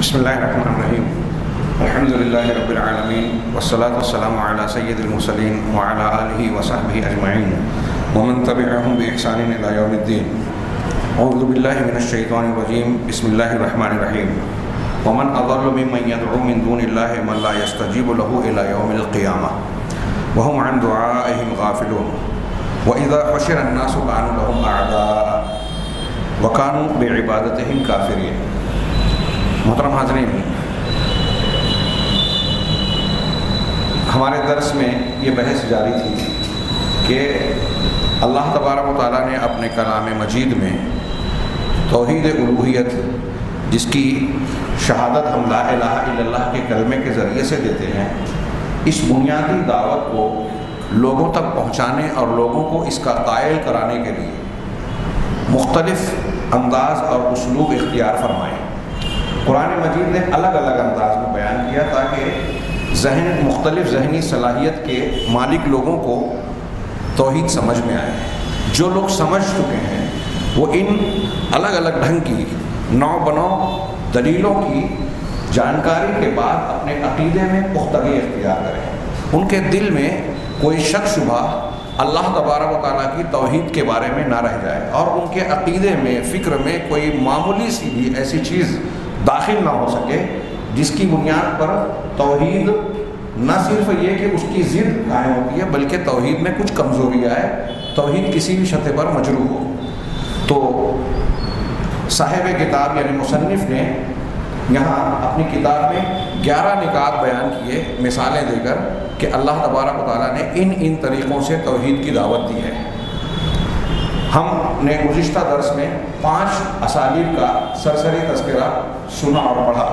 بسم اللہ الرحمن الرحیم الحمد للہ رب العالمین والصلاة والسلام علی سید المرسلین وعلی آلہ وصحبہ اجمعین ومن تبعہم بإحسان الی یوم الدین. اعوذ باللہ من الشیطان الرجیم. بسم اللہ الرحمن الرحیم. ومن اضل ممن يدعو من دون اللہ من لا يستجیب له الی یوم القیامہ وهم عن دعائهم غافلون وإذا حشر الناس كانوا لهم أعداء وكانوا بعبادتهم كافرين. محترم حاضرین، ہمارے درس میں یہ بحث جاری تھی کہ اللہ تبارک و تعالیٰ نے اپنے کلام مجید میں توحید الوہیت، جس کی شہادت ہم لا الہ الا اللہ کے کلمے کے ذریعے سے دیتے ہیں، اس بنیادی دعوت کو لوگوں تک پہنچانے اور لوگوں کو اس کا قائل کرانے کے لیے مختلف انداز اور اسلوب اختیار فرمائے. قرآن مجید نے الگ الگ انداز میں بیان کیا تاکہ مختلف ذہنی صلاحیت کے مالک لوگوں کو توحید سمجھ میں آئے. جو لوگ سمجھ چکے ہیں وہ ان الگ الگ ڈھنگ کی نو بنو دلیلوں کی جانکاری کے بعد اپنے عقیدے میں پختگی اختیار کریں. ان کے دل میں کوئی شک شبہ اللہ تبارک و تعالیٰ کی توحید کے بارے میں نہ رہ جائے، اور ان کے عقیدے میں، فکر میں کوئی معمولی سی بھی ایسی چیز داخل نہ ہو سکے جس کی بنیاد پر توحید نہ صرف یہ کہ اس کی ضد قائم ہوتی ہے بلکہ توحید میں کچھ کمزوری آئے، توحید کسی بھی سطح پر مجروح ہو. تو صاحب کتاب یعنی مصنف نے یہاں اپنی کتاب میں 11 نکات بیان کیے مثالیں دے کر کہ اللہ تبارک و تعالیٰ نے ان طریقوں سے توحید کی دعوت دی ہے. ہم نے گزشتہ درس میں 5 اسالیب کا سرسری تذکرہ سنا اور پڑھا.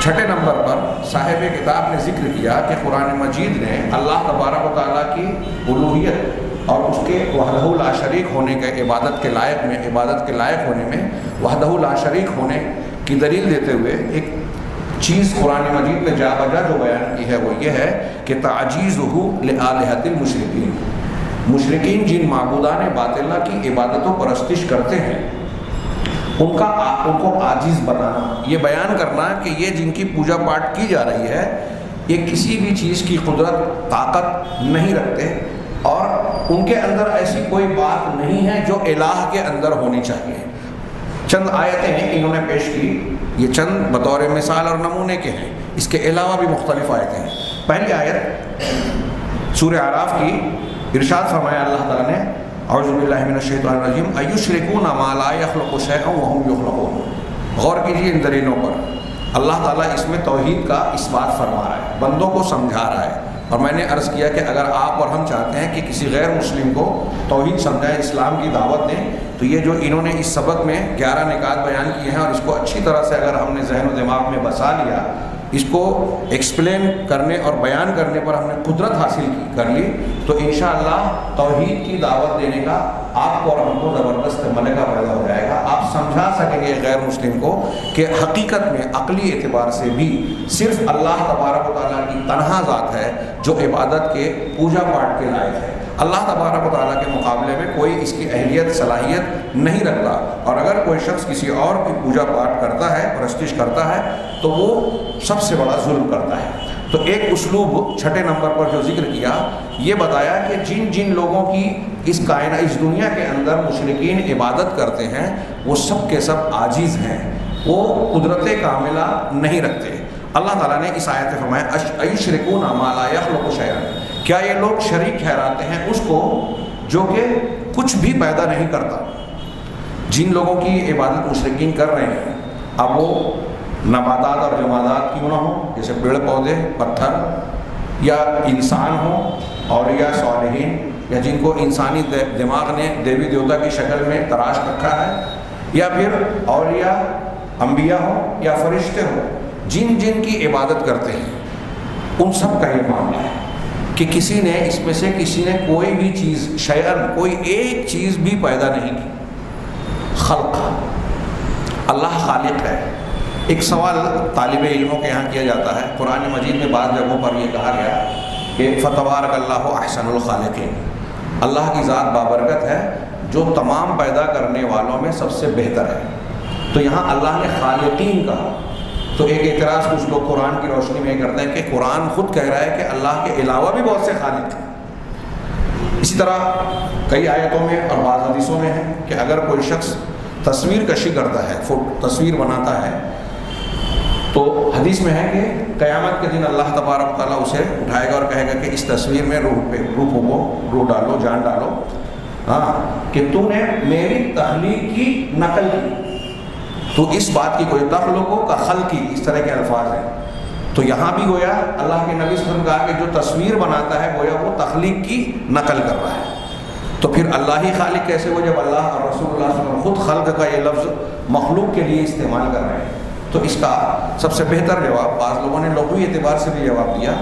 6 نمبر پر صاحب کتاب نے ذکر کیا کہ قرآن مجید نے اللہ تبارک و تعالیٰ کی الوہیت اور اس کے وحدہ لا شریک ہونے کے عبادت کے لائق ہونے میں وحدہ لا شریک ہونے کی دلیل دیتے ہوئے ایک چیز قرآن مجید نے جا بجا جو بیان کی ہے وہ یہ ہے کہ تعجیزہ لآلہۃ المشرکین، مشرکین جن معبودان باطلہ کی عبادت و پرستش کرتے ہیں ان کو عاجز بنانا، یہ بیان کرنا کہ یہ جن کی پوجا پاٹ کی جا رہی ہے یہ کسی بھی چیز کی قدرت طاقت نہیں رکھتے، اور ان کے اندر ایسی کوئی بات نہیں ہے جو الہ کے اندر ہونی چاہیے. چند آیتیں انہوں نے پیش کی، یہ چند بطور مثال اور نمونے کے ہیں، اس کے علاوہ بھی مختلف آیتیں ہیں. پہلی آیت سورہ اعراف کی، ارشاد فرمایا اللہ تعالیٰ نے اعوذ باللہ من الشیطان الرجیم ایشرکون ما لا یخلق شیئا وهم یخلقون. غور کیجیے ان دلیلوں پر. اللہ تعالیٰ اس میں توحید کا اس بات فرما رہا ہے، بندوں کو سمجھا رہا ہے. اور میں نے عرض کیا کہ اگر آپ اور ہم چاہتے ہیں کہ کسی غیر مسلم کو توحید سمجھائیں، اسلام کی دعوت دیں، تو یہ جو انہوں نے اس سبق میں 11 نکات بیان کیے ہیں اور اس کو اچھی طرح سے اگر ہم نے ذہن و دماغ میں بسا لیا، اس کو ایکسپلین کرنے اور بیان کرنے پر ہم نے قدرت حاصل کر لی، تو انشاءاللہ توحید کی دعوت دینے کا آپ کو اور ہم کو زبردست ملکہ پیدا ہو جائے گا. آپ سمجھا سکیں گے غیر مسلم کو کہ حقیقت میں عقلی اعتبار سے بھی صرف اللہ تبارک و تعالیٰ کی تنہا ذات ہے جو عبادت کے پوجا پاٹ کے لائق ہے. اللہ تبارک و تعالیٰ کے مقابلے میں کوئی اس کی اہلیت صلاحیت نہیں رکھتا، اور اگر کوئی شخص کسی اور کی پوجا پاٹ کرتا ہے، پرستش کرتا ہے، تو وہ سب سے بڑا ظلم کرتا ہے. تو ایک اسلوب 6 نمبر پر جو ذکر کیا، یہ بتایا کہ جن لوگوں کی اس دنیا کے اندر مشرکین عبادت کرتے ہیں وہ سب کے سب عاجز ہیں، وہ قدرت کاملہ نہیں رکھتے. اللہ تعالیٰ نے اس آیت میں فرمایا ایشرکون ما لا یخلق شیئا، کیا یہ لوگ شریک ٹھہراتے ہیں اس کو جو کہ کچھ بھی پیدا نہیں کرتا. جن لوگوں کی عبادت مشرکین کر رہے ہیں، اب وہ نباتات اور جمادات کیوں نہ ہوں، جیسے پیڑ پودے، پتھر، یا انسان ہوں، اولیاء صالحین، یا جن کو انسانی دماغ نے دیوی دیوتا کی شکل میں تراش رکھا ہے، یا پھر اولیاء انبیاء ہوں یا فرشتے ہوں، جن کی عبادت کرتے ہیں، ان سب کا یہ معاملہ ہے کہ کسی نے اس میں سے کوئی بھی چیز، شیئن، کوئی ایک چیز بھی پیدا نہیں کی. خلق، اللہ خالق ہے. ایک سوال طالب علموں کے یہاں کیا جاتا ہے، قرآن مجید میں بعض جگہوں پر یہ کہا گیا کہ فتبارک اللہ احسن الخالقین، اللہ کی ذات بابرکت ہے جو تمام پیدا کرنے والوں میں سب سے بہتر ہے. تو یہاں اللہ نے خالقین کہا، تو ایک اعتراض کچھ لوگ قرآن کی روشنی میں یہ کرتے ہیں کہ قرآن خود کہہ رہا ہے کہ اللہ کے علاوہ بھی بہت سے خالق ہیں۔ اسی طرح کئی آیتوں میں اور بعض حدیثوں میں ہے کہ اگر کوئی شخص تصویر کشی کرتا ہے، تصویر بناتا ہے، تو حدیث میں ہے کہ قیامت کے دن اللہ تبارک تعالیٰ اسے اٹھائے گا اور کہے گا کہ اس تصویر میں روح ڈالو، جان ڈالو، ہاں، کہ تم نے میری تخلیق کی نقل کی۔ تو اس بات کی کوئی تخلقو کا خلقی، اس طرح کے الفاظ ہیں۔ تو یہاں بھی گویا اللہ کے نبی صلی اللہ علیہ وسلم کہا کہ جو تصویر بناتا ہے گویا وہ تخلیق کی نقل کر رہا ہے۔ تو پھر اللہ ہی خالق کیسے ہو جب اللہ اور رسول اللہ صلی اللہ علیہ وسلم خود خلق کا یہ لفظ مخلوق کے لیے استعمال کر رہے ہیں؟ تو اس کا سب سے بہتر جواب، بعض لوگوں نے لغوی اعتبار سے بھی جواب دیا،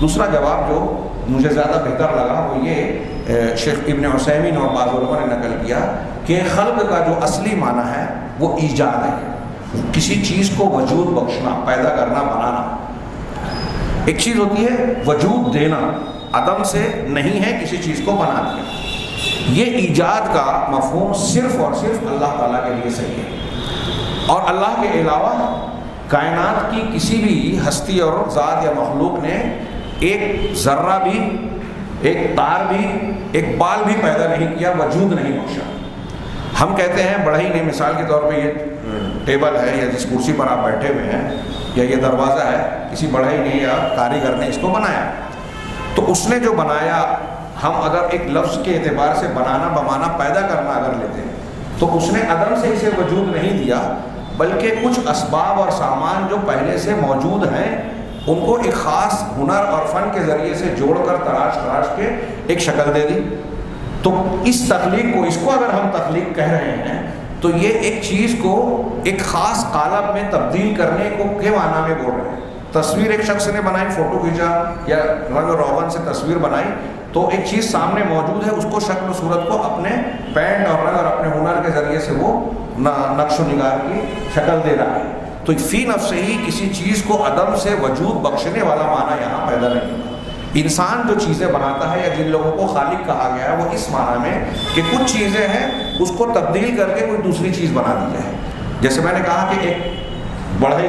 دوسرا جواب جو مجھے زیادہ بہتر لگا وہ یہ شیخ ابن عثیمین اور بعض علماء نے نقل کیا کہ خلق کا جو اصلی معنی ہے وہ ایجاد ہے، کسی چیز کو وجود بخشنا، پیدا کرنا، بنانا۔ ایک چیز ہوتی ہے وجود دینا، عدم سے نہیں ہے کسی چیز کو بنا دیا، یہ ایجاد کا مفہوم صرف اور صرف اللہ تعالیٰ کے لیے صحیح ہے، اور اللہ کے علاوہ کائنات کی کسی بھی ہستی اور ذات یا مخلوق نے ایک ذرہ بھی، ایک تار بھی، ایک بال بھی پیدا نہیں کیا، وجود نہیں بخشا۔ ہم کہتے ہیں بڑھئی نے، مثال کے طور پہ یہ ٹیبل ہے یا جس کرسی پر آپ بیٹھے ہوئے ہیں یا یہ دروازہ ہے، کسی بڑھئی نے یا کاریگر نے اس کو بنایا، تو اس نے جو بنایا، ہم اگر ایک لفظ کے اعتبار سے بنانا بمانا پیدا کرنا اگر لیتے ہیں تو اس نے عدم سے اسے وجود نہیں دیا، بلکہ کچھ اسباب اور سامان جو پہلے سے موجود ہیں ان کو ایک خاص ہنر اور فن کے ذریعے سے جوڑ کر تراش کے ایک شکل دے دی۔ تو اس تخلیق کو، اس کو اگر ہم تخلیق کہہ رہے ہیں تو یہ ایک چیز کو ایک خاص قالب میں تبدیل کرنے کو کے معنی میں بول رہے ہیں۔ تصویر ایک شخص نے بنائی، فوٹو کھینچا یا رنگ روغن سے تصویر بنائی، تو ایک چیز سامنے موجود ہے، اس کو شکل و صورت کو اپنے پینٹ اور رنگ اور اپنے ہنر کے ذریعے سے وہ نقش و نگار کی شکل دے رہا ہے۔ تو فی نفس ہی کسی چیز کو عدم سے وجود بخشنے والا معنی یہاں پیدا نہیں ہوگا۔ انسان جو چیزیں بناتا ہے یا جن لوگوں کو خالق کہا گیا ہے وہ اس معنی میں کہ کچھ چیزیں ہیں اس کو تبدیل کر کے کوئی دوسری چیز بنا دی جائے۔ جیسے میں نے کہا کہ ایک بڑھئی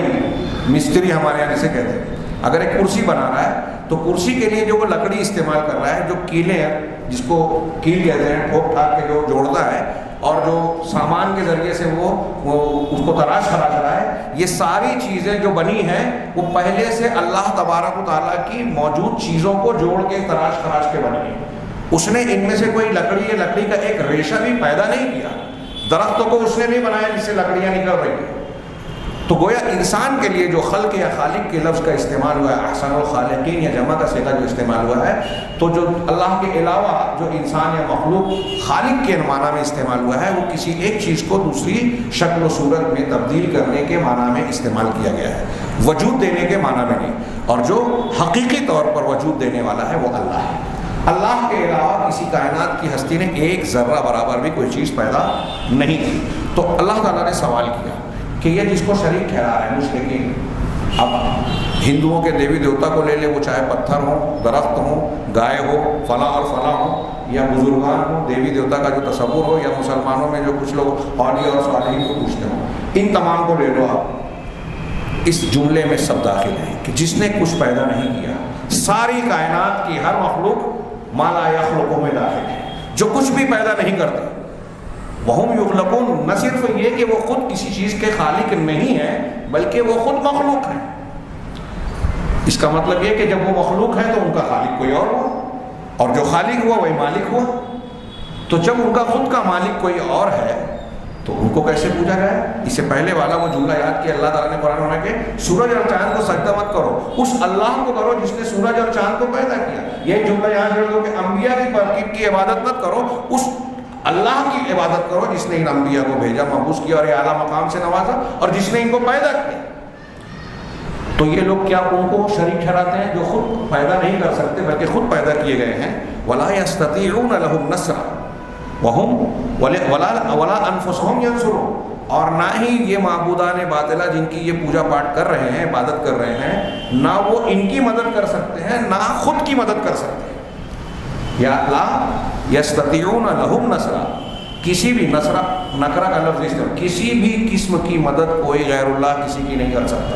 مستری ہمارے یہاں جسے کہتے ہیں، اگر ایک کرسی بنا رہا ہے تو کرسی کے لیے جو وہ لکڑی استعمال کر رہا ہے، جو کیلیں ہیں جس کو کیل کہتے ہیں، ٹھوک ٹھاک کے جو جوڑتا ہے، اور جو سامان کے ذریعے سے وہ اس کو تراش رہا ہے، یہ ساری چیزیں جو بنی ہیں وہ پہلے سے اللہ تبارک و تعالیٰ کی موجود چیزوں کو جوڑ کے تراش کے بنی ہیں۔ اس نے ان میں سے کوئی لکڑی یا لکڑی کا ایک ریشہ بھی پیدا نہیں کیا، درختوں کو اس نے نہیں بنایا جس سے لکڑیاں نکل رہی ہیں۔ تو گویا انسان کے لیے جو خلق یا خالق کے لفظ کا استعمال ہوا ہے، احسن الخالقین یا جمع کا صیغہ جو استعمال ہوا ہے، تو جو اللہ کے علاوہ جو انسان یا مخلوق خالق کے معنی میں استعمال ہوا ہے وہ کسی ایک چیز کو دوسری شکل و صورت میں تبدیل کرنے کے معنی میں استعمال کیا گیا ہے، وجود دینے کے معنی میں نہیں۔ اور جو حقیقی طور پر وجود دینے والا ہے وہ اللہ ہے۔ اللہ کے علاوہ کسی کائنات کی ہستی نے ایک ذرہ برابر بھی کوئی چیز پیدا نہیں کی۔ تو اللہ تعالیٰ نے سوال کیا کہ یہ جس کو شریک ٹھہرا رہے ہیں مشرکین، اب ہندوؤں کے دیوی دیوتا کو لے لے، وہ چاہے پتھر ہوں، درخت ہوں، گائے ہو، فلاں اور فلاں ہوں، یا بزرگان ہوں، دیوی دیوتا کا جو تصور ہو، یا مسلمانوں میں جو کچھ لوگ اولیاء اور صالحین کو پوچھتے ہوں، ان تمام کو لے لو آپ، اس جملے میں سب داخل ہیں کہ جس نے کچھ پیدا نہیں کیا۔ ساری کائنات کی ہر مخلوق ما لا یخلق میں داخل ہے، جو کچھ بھی پیدا نہیں کرتے۔ وہم یخلقون، نہ صرف یہ کہ وہ خود کسی چیز کے خالق نہیں ہیں بلکہ وہ خود مخلوق ہیں۔ اس کا مطلب یہ کہ جب وہ مخلوق ہیں تو ان کا خالق کوئی اور ہوا، اور جو خالق ہوا وہی مالک ہوا۔ تو جب ان کا خود کا مالک کوئی اور ہے تو ان کو کیسے پوجا جائے؟ اس سے پہلے والا وہ جملہ یاد کیا اللہ تعالیٰ نے قرآن میں کہ سورج اور چاند کو سجدہ مت کرو، اس اللہ کو کرو جس نے سورج اور چاند کو پیدا کیا۔ یہ جملہ یاد رکھ دو کہ انبیاء کی عبادت مت کرو، اس اللہ کی عبادت کرو جس نے ان انبیاء کو بھیجا، مبعوث کیا اور اعلیٰ مقام سے نوازا، اور جس نے ان کو پیدا کیا۔ تو یہ لوگ کیا ان کو شریک ٹھہراتے ہیں جو خود پیدا نہیں کر سکتے بلکہ خود پیدا کیے گئے ہیں؟ وَلَا يَسْتَطِيعُونَ لَهُمْ نَصْرًا وَهُمْ وَلَا أَنفُسُهُمْ يَنصُرُونَ، اور نہ ہی یہ معبودان باطلہ جن کی یہ پوجا پاٹ کر رہے ہیں، عبادت کر رہے ہیں، نہ وہ ان کی مدد کر سکتے ہیں نہ خود کی مدد کر سکتے ہیں۔ یا لا یستطیعون لہم نصرا، کسی بھی نصرہ نکرہ کا لفظ استعمال، کسی بھی قسم کی مدد کوئی غیر اللہ کسی کی نہیں کر سکتا۔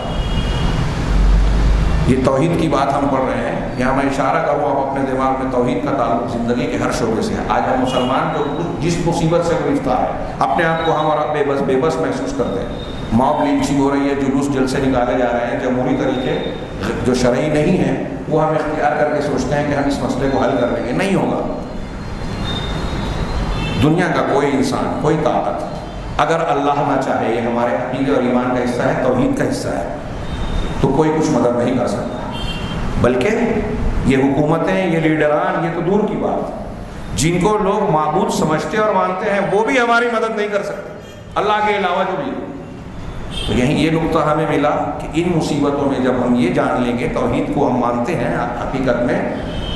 یہ توحید کی بات ہم پڑھ رہے ہیں، یہاں میں اشارہ کروں آپ اپنے دماغ میں، توحید کا تعلق زندگی کے ہر شعبے سے ہے۔ آج ہم مسلمان جو جس مصیبت سے گرفتار ہے، اپنے آپ کو ہم اور آپ بے بس محسوس کرتے ہیں۔ موب لنچنگ ہو رہی ہے، جلوس جلسے نکالے جا رہے ہیں، جمہوری طریقے جو شرعی نہیں ہیں وہ ہم اختیار کر کے سوچتے ہیں کہ ہم اس مسئلے کو حل کر لیں گے۔ نہیں ہوگا۔ دنیا کا کوئی انسان، کوئی طاقت اگر اللہ نہ چاہے، یہ ہمارے عقیدے اور ایمان کا حصہ ہے، توحید کا حصہ ہے، تو کوئی کچھ مدد نہیں کر سکتا۔ بلکہ یہ حکومتیں، یہ لیڈران، یہ تو دور کی بات، جن کو لوگ معبود سمجھتے اور مانتے ہیں وہ بھی ہماری مدد نہیں کر سکتے، اللہ کے علاوہ جو بھی۔ تو یہیں یہ نقطہ ہمیں ملا کہ ان مصیبتوں میں جب ہم یہ جان لیں گے، توحید کو ہم مانتے ہیں حقیقت میں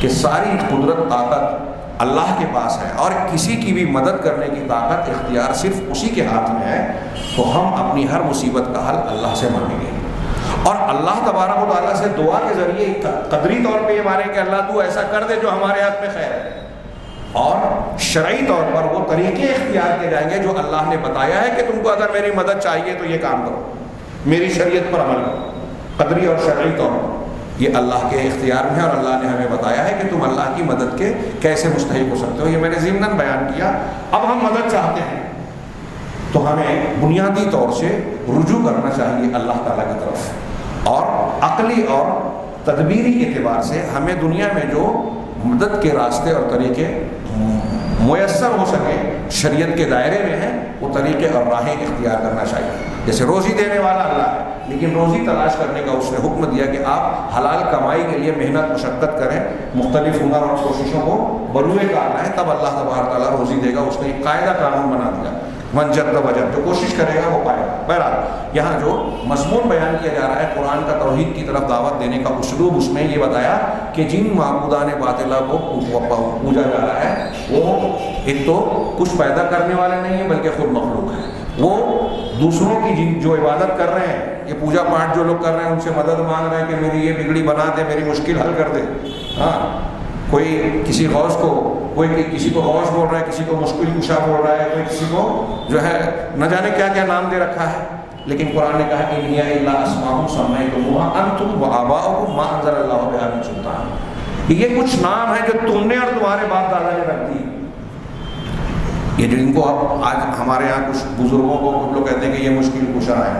کہ ساری قدرت، طاقت اللہ کے پاس ہے اور کسی کی بھی مدد کرنے کی طاقت، اختیار صرف اسی کے ہاتھ میں ہے، تو ہم اپنی ہر مصیبت کا حل اللہ سے مانگیں گے، اور اللہ تبارک و تعالیٰ سے دعا کے ذریعے قدری طور پہ یہ مانیں کہ اللہ تو ایسا کر دے جو ہمارے ہاتھ میں خیر ہے، اور شرعی طور پر وہ طریقے اختیار کیے جائیں گے جو اللہ نے بتایا ہے کہ تم کو اگر میری مدد چاہیے تو یہ کام کرو، میری شریعت پر عمل کرو، قدری اور شرعی طور پر یہ اللہ کے اختیار میں ہے، اور اللہ نے ہمیں بتایا ہے کہ تم اللہ کی مدد کے کیسے مستحق ہو سکتے ہو۔ یہ میں نے ضمناً بیان کیا۔ اب ہم مدد چاہتے ہیں تو ہمیں بنیادی طور سے رجوع کرنا چاہیے اللہ تعالیٰ کی طرف، اور عقلی اور تدبیری اعتبار سے ہمیں دنیا میں جو مدد کے راستے اور طریقے میسر ہو سکے شریعت کے دائرے میں ہیں، وہ طریقے اور راہیں اختیار کرنا چاہیے۔ جیسے روزی دینے والا اللہ ہے، لیکن روزی تلاش کرنے کا اس نے حکم دیا کہ آپ حلال کمائی کے لیے محنت مشقت کریں، مختلف ہنر اور کوششوں کو بروئے کار لائیں، تب اللہ تبارک تعالیٰ روزی دے گا۔ اس نے ایک قاعدہ قانون بنا دیا، من جد وجد، جو کوشش کرے گا وہ پائے گا۔ بہرحال یہاں جو مضمون بیان کیا جا رہا ہے قرآن کا، توحید کی طرف دعوت دینے کا اسلوب، اس میں یہ بتایا کہ جن معبودان باطلہ کو پوجا جا رہا ہے وہ ایک تو کچھ پیدا کرنے والے نہیں ہیں بلکہ خود مخلوق ہیں۔ وہ دوسروں کی جن جو عبادت کر رہے ہیں، یہ پوجا پاٹ جو لوگ کر رہے ہیں، ان سے مدد مانگ رہے ہیں کہ میری یہ بگڑی بنا دے، میری مشکل حل کر دے۔ ہاں، کوئی کسی غوث کو، کوئی کسی کو غوث بول رہا ہے، کسی کو مشکل کشا بول رہا ہے، کوئی کسی کو جو ہے نہ جانے کیا کیا نام دے رکھا ہے۔ لیکن قرآن نے کہا ان ہی الا اسماء سمیتموها انتم وآباؤکم ما انزل اللہ بہا من سلطان، یہ کچھ نام ہیں جو تم نے اور تمہارے باپ دادا نے رکھ دی۔ یہ جن کو اب آج ہمارے یہاں کچھ بزرگوں کو کچھ لوگ کہتے ہیں کہ یہ مشکل کشا ہے،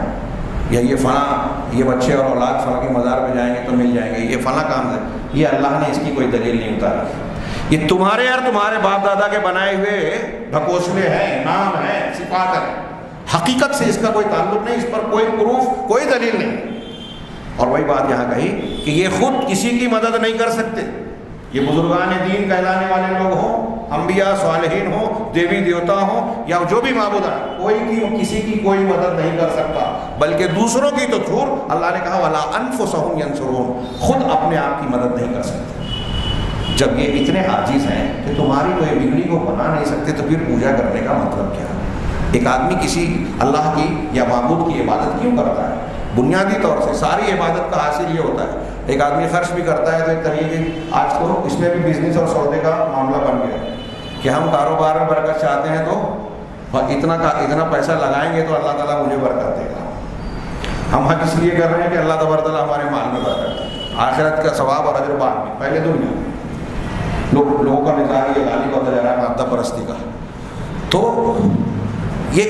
یا یہ فلاں، یہ بچے اور اولاد فلاں کے مزار پہ جائیں گے تو مل جائیں گے، یہ فلاں کام ہے، یہ اللہ نے اس کی کوئی دلیل نہیں اتاری۔ یہ تمہارے اور تمہارے باپ دادا کے بنائے ہوئے ڈھکوسلے ہیں، نام ہیں، صفات ہیں، حقیقت سے اس کا کوئی تعلق نہیں، اس پر کوئی پروف، کوئی دلیل نہیں۔ اور وہی بات یہاں کہی کہ یہ خود کسی کی مدد نہیں کر سکتے، یہ بزرگان دین کہلانے والے لوگ ہوں، انبیاء صالحین ہوں، دیوی دیوتا ہوں، یا جو بھی معبود ہیں، کوئی کسی کی کوئی مدد نہیں کر سکتا، بلکہ دوسروں کی تو چھوڑ، اللہ نے کہا وَلَا أَنفُسَهُمْ يَنصُرُونَ، خود اپنے آپ کی مدد نہیں کر سکتے۔ جب یہ اتنے عاجز ہیں کہ تمہاری کوئی بگڑی کو بنا نہیں سکتے، تو پھر پوجا کرنے کا مطلب کیا ہے؟ ایک آدمی کسی اللہ کی یا معبود کی عبادت کیوں کرتا ہے؟ بنیادی طور سے ساری عبادت کا حاصل یہ ہوتا ہے، ایک آدمی خرچ بھی کرتا ہے تو ایک طریقے، آج تو اس میں بھی بزنس اور سودے کا معاملہ بن گیا کہ ہم کاروبار میں برکت چاہتے ہیں تو اتنا پیسہ لگائیں گے تو اللہ تعالیٰ مجھے برکت دے گا۔ ہم حج اس لیے کر رہے ہیں کہ اللہ تبارک تعالیٰ ہمارے مال میں برکت دے، آخرت کا ثواب اور اجر بعد میں، پہلے دنیا میں۔ لوگوں کا مزاج یہ غالب ہوتا جا رہا ہے مادہ پرستی کا، تو یہ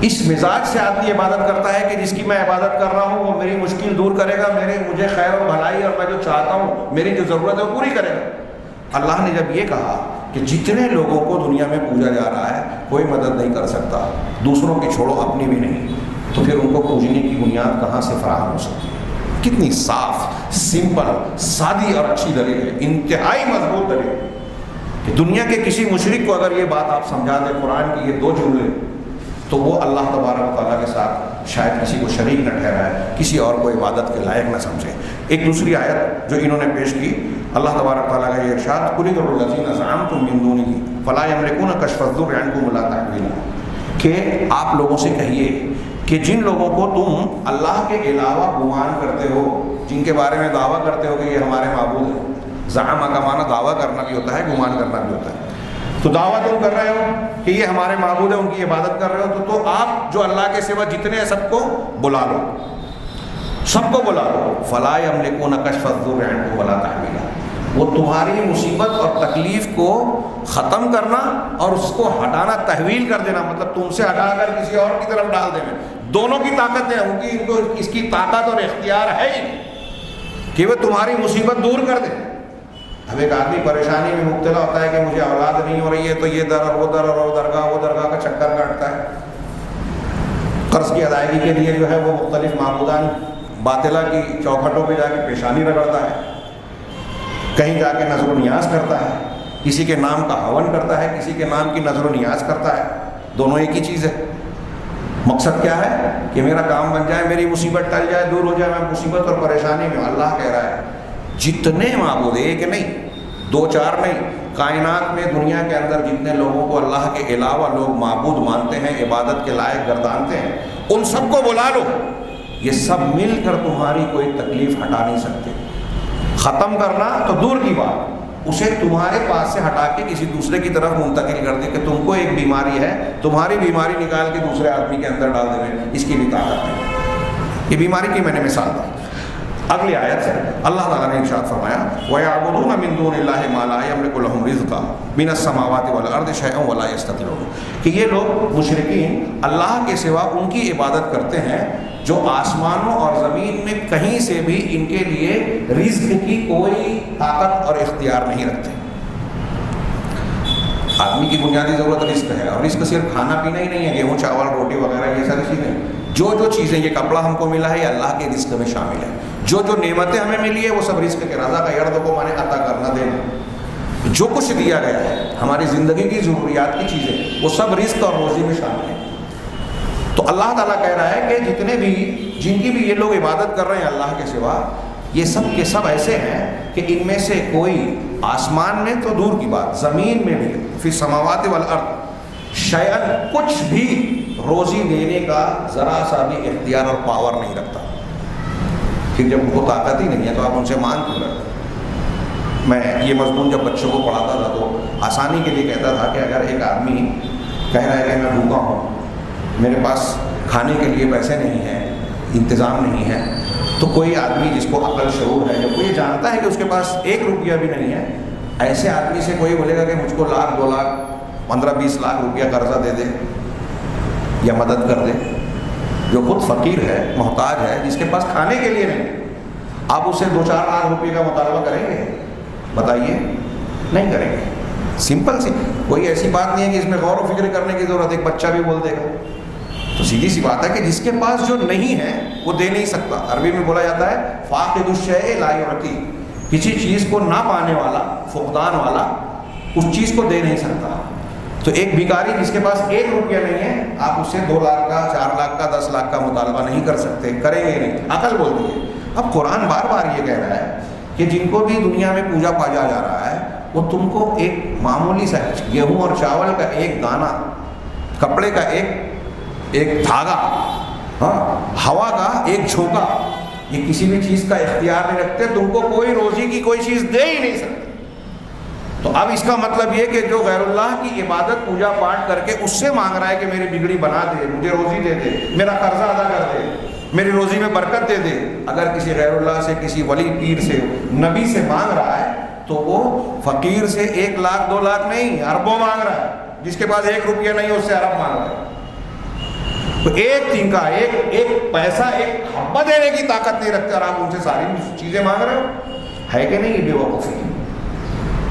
اس مزاج سے آدمی عبادت کرتا ہے کہ جس کی میں عبادت کر رہا ہوں وہ میری مشکل دور کرے گا، مجھے خیر اور بھلائی اور میں جو چاہتا ہوں، میری جو ضرورت ہے وہ پوری کرے گا۔ اللہ نے جب یہ کہا کہ جتنے لوگوں کو دنیا میں پوجا جا رہا ہے کوئی مدد نہیں کر سکتا، دوسروں کی چھوڑو اپنی بھی نہیں، تو پھر ان کو پوجنے کی بنیاد کہاں سے فراہم ہو سکتی ہے؟ کتنی صاف، سمپل، سادی اور اچھی دلیل ہے، انتہائی مضبوط دلیل کہ دنیا کے کسی مشرک کو اگر یہ بات آپ سمجھا دیں قرآن کی یہ دو جملے، تو وہ اللہ تبارک و تعالیٰ کے ساتھ شاید کسی کو شریک نہ ٹھہرائے، کسی اور کو عبادت کے لائق نہ سمجھے۔ ایک دوسری آیت جو انہوں نے پیش کی، اللہ تبارک تعالیٰ کا یہ ارشاد قُلِ ادْعُوا الَّذِينَ زَعَمْتُم مِّن دُونِهِ فَلَا يَمْلِكُونَ كَشْفَ الضُّرِّ عَنكُمْ وَلَا تَحْوِيلًا، کہ آپ لوگوں سے کہیے کہ جن لوگوں کو تم اللہ کے علاوہ گمان کرتے ہو، جن کے بارے میں دعویٰ کرتے ہو کہ یہ ہمارے معبود ہیں، زعامہ کا معنی دعویٰ کرنا بھی ہوتا ہے، گمان کرنا بھی ہوتا ہے، تو دعویٰ تم کر رہے ہو کہ یہ ہمارے معبود ہیں، ان کی عبادت کر رہے ہو، تو آپ جو اللہ کے سوا جتنے ہیں سب کو بلا لو، سب کو بلا لو، فلا یملکون کشف الضر عنکم ولا تحویلا، وہ تمہاری مصیبت اور تکلیف کو ختم کرنا اور اس کو ہٹانا، تحویل کر دینا، مطلب تم سے ہٹا کر کسی اور کی طرف ڈال دینا، دونوں کی طاقت ہے ان کی، ان کو اس کی طاقت اور اختیار ہے ہی کہ وہ تمہاری مصیبت دور کر دے۔ اب ایک آدمی پریشانی میں مبتلا ہوتا ہے کہ مجھے اولاد نہیں ہو رہی ہے، تو یہ در اور وہ در اور وہ درگاہ کا چکر کاٹتا ہے، قرض کی ادائیگی کے لیے جو ہے وہ مختلف معبودان باطلہ کی چوکھٹوں پہ جا کے پیشانی رگڑتا ہے، کہیں جا کے نظر و نیاز کرتا ہے، کسی کے نام کا ہون کرتا ہے، کسی کے نام کی نظر و نیاز کرتا ہے، دونوں ایک ہی چیز ہے۔ مقصد کیا ہے کہ میرا کام بن جائے، میری مصیبت ٹل جائے، دور ہو جائے، میں مصیبت اور پریشانی میں۔ اللہ کہہ رہا ہے جتنے معبود، ایک نہیں دو چار نہیں، کائنات میں دنیا کے اندر جتنے لوگوں کو اللہ کے علاوہ لوگ معبود مانتے ہیں، عبادت کے لائق گردانتے ہیں، ان سب کو بلا لو، یہ سب مل کر تمہاری کوئی تکلیف ہٹا نہیں سکتے۔ ختم کرنا تو دور کی بات، اسے تمہارے پاس سے ہٹا کے کسی دوسرے کی طرف منتقل کر دے کہ تم کو ایک بیماری ہے، تمہاری بیماری نکال کے دوسرے آدمی کے اندر ڈال دے، اس کی بھی طاقت ہے۔ یہ بیماری کی میں نے مثال دی۔ اگلی آیت سے اللہ تعالیٰ نے ارشاد فرمایا وَيَعْبُدُونَ مِن دُونِ اللَّهِ مَا لَا يَمْلِكُ لَهُمْ رِزْقًا مِنَ السَّمَاوَاتِ وَالْأَرْضِ شَيْئًا وَلَا يَسْتَطِيعُونَ، کہ یہ لوگ مشرکین اللہ کے سوا ان کی عبادت کرتے ہیں جو آسمانوں اور زمین میں کہیں سے بھی ان کے لیے رزق کی کوئی طاقت اور اختیار نہیں رکھتے۔ آدمی کی بنیادی ضرورت رزق ہے، اور رزق صرف کھانا پینا ہی نہیں ہے، گیہوں چاول روٹی وغیرہ یہ ساری چیزیں، جو چیزیں، یہ کپڑا ہم کو ملا ہے یہ اللہ کے رزق میں شامل ہے، جو نعمتیں ہمیں ملی ہے وہ سب رزق کے رضا کا یرد کو مانے عطا کرنا دینا، جو کچھ دیا گیا ہے ہماری زندگی کی ضروریات کی چیزیں وہ سب رزق اور روزی میں شامل ہیں۔ تو اللہ تعالیٰ کہہ رہا ہے کہ جتنے بھی جن کی بھی یہ لوگ عبادت کر رہے ہیں اللہ کے سوا، یہ سب کے سب ایسے ہیں کہ ان میں سے کوئی آسمان میں تو دور کی بات، زمین میں بھی فی السماوات والارض شیئن کچھ بھی روزی دینے کا ذرا سا بھی اختیار اور پاور نہیں رکھتا۔ پھر جب ان کو طاقت ہی نہیں ہے تو آپ ان سے مانگ کیوں رہے؟ میں یہ مضمون جب بچوں کو پڑھاتا تھا تو آسانی کے لیے کہتا تھا کہ اگر ایک آدمی کہہ رہا ہے کہ میں بھوکا ہوں، میرے پاس کھانے کے لیے پیسے نہیں ہیں، انتظام نہیں ہے، تو کوئی آدمی جس کو عقل شعور ہے، جب وہ یہ جانتا ہے کہ اس کے پاس 1 روپیہ بھی نہیں ہے، ایسے آدمی سے کوئی بولے گا کہ مجھ کو 1 لاکھ 2 لاکھ 15-20 لاکھ روپیہ قرضہ دے دے یا مدد کر دے، جو خود فقیر ہے، محتاج ہے، جس کے پاس کھانے کے لیے نہیں، آپ اسے 2-4 لاکھ روپے کا مطالبہ کریں گے؟ بتائیے، نہیں کریں گے۔ سمپل سی، کوئی ایسی بات نہیں ہے کہ اس میں غور و فکر کرنے کی ضرورت، ایک بچہ بھی بول دے گا۔ تو سیدھی سی بات ہے کہ جس کے پاس جو نہیں ہے وہ دے نہیں سکتا۔ عربی میں بولا جاتا ہے فاقد الشیء لا یعطی، کسی چیز کو نہ پانے والا، فقدان والا اس چیز کو دے نہیں سکتا۔ تو ایک بھکاری جس کے پاس 1 روپیہ نہیں ہے، آپ اس سے 2 لاکھ کا، 4 لاکھ کا، 10 لاکھ کا مطالبہ نہیں کر سکتے، کریں گے نہیں، عقل بولتی ہے۔ اب قرآن بار بار یہ کہہ رہا ہے کہ جن کو بھی دنیا میں پوجا پاجا جا رہا ہے، وہ تم کو ایک معمولی سا گیہوں اور چاول کا ایک دانہ، کپڑے کا ایک دھاگا، ہوا کا ایک جھونکا، یہ کسی بھی چیز کا اختیار نہیں رکھتے، تم کو کوئی روزی کی کوئی چیز دے ہی نہیں سکتے۔ تو اب اس کا مطلب یہ کہ جو غیر اللہ کی عبادت پوجا پاٹ کر کے اس سے مانگ رہا ہے کہ میری بگڑی بنا دے، مجھے روزی دے دے، میرا قرضہ ادا کر دے، میری روزی میں برکت دے دے، اگر کسی غیر اللہ سے، کسی ولی پیر سے، نبی سے مانگ رہا ہے تو وہ فقیر سے 1 لاکھ 2 لاکھ نہیں، اربوں مانگ رہا ہے۔ جس کے پاس 1 روپیہ نہیں اس سے ارب مانگ رہا ہے۔ تو ایک تنکا، ایک پیسہ، ایک حبہ دینے کی طاقت نہیں رکھتے اور آپ ان سے ساری چیزیں مانگ رہے ہو، ہے کہ نہیں؟ یہ بے وقوفی ہے۔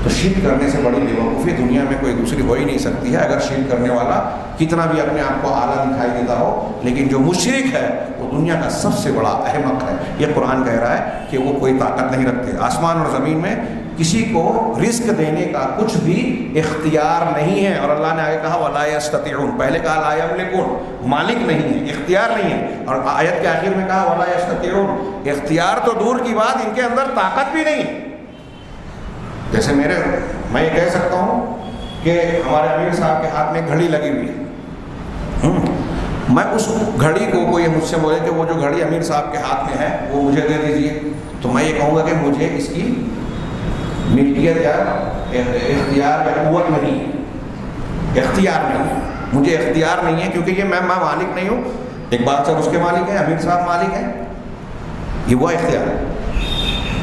تو شرک کرنے سے بڑی بے وقوفی دنیا میں کوئی دوسری ہو ہی نہیں سکتی ہے۔ اگر شرک کرنے والا کتنا بھی اپنے آپ کو اعلیٰ دکھائی دیتا ہو، لیکن جو مشرک ہے وہ دنیا کا سب سے بڑا احمق ہے۔ یہ قرآن کہہ رہا ہے کہ وہ کوئی طاقت نہیں رکھتے، آسمان اور زمین میں کسی کو رزق دینے کا کچھ بھی اختیار نہیں ہے۔ اور اللہ نے آگے کہا وَلَا يَسْتَطِعُونَ، پہلے کہا لَا يَمْلِكُونَ، مالک نہیں ہے، اختیار نہیں ہے، اور آیت کے آخر میں کہا وَلَا يَسْتَطِعُونَ، اختیار تو دور کی بات، ان کے اندر طاقت بھی نہیں ہے۔ جیسے میں یہ کہہ سکتا ہوں کہ ہمارے امیر صاحب کے ہاتھ میں گھڑی لگی ہوئی ہے، میں اس گھڑی کو، کوئی مجھ سے بولے کہ وہ جو گھڑی امیر صاحب کے ہاتھ میں ہے وہ مجھے دے دیجیے، تو میں یہ کہوں گا کہ مجھے اس کی ملکیت یا اختیار یا قوت نہیں ہے، اختیار نہیں ہے، مجھے اختیار نہیں ہے، کیونکہ یہ میں مالک نہیں ہوں۔ ایک بات سر اس کے مالک ہیں، امیر صاحب مالک ہیں، یہ وہ اختیار ہے.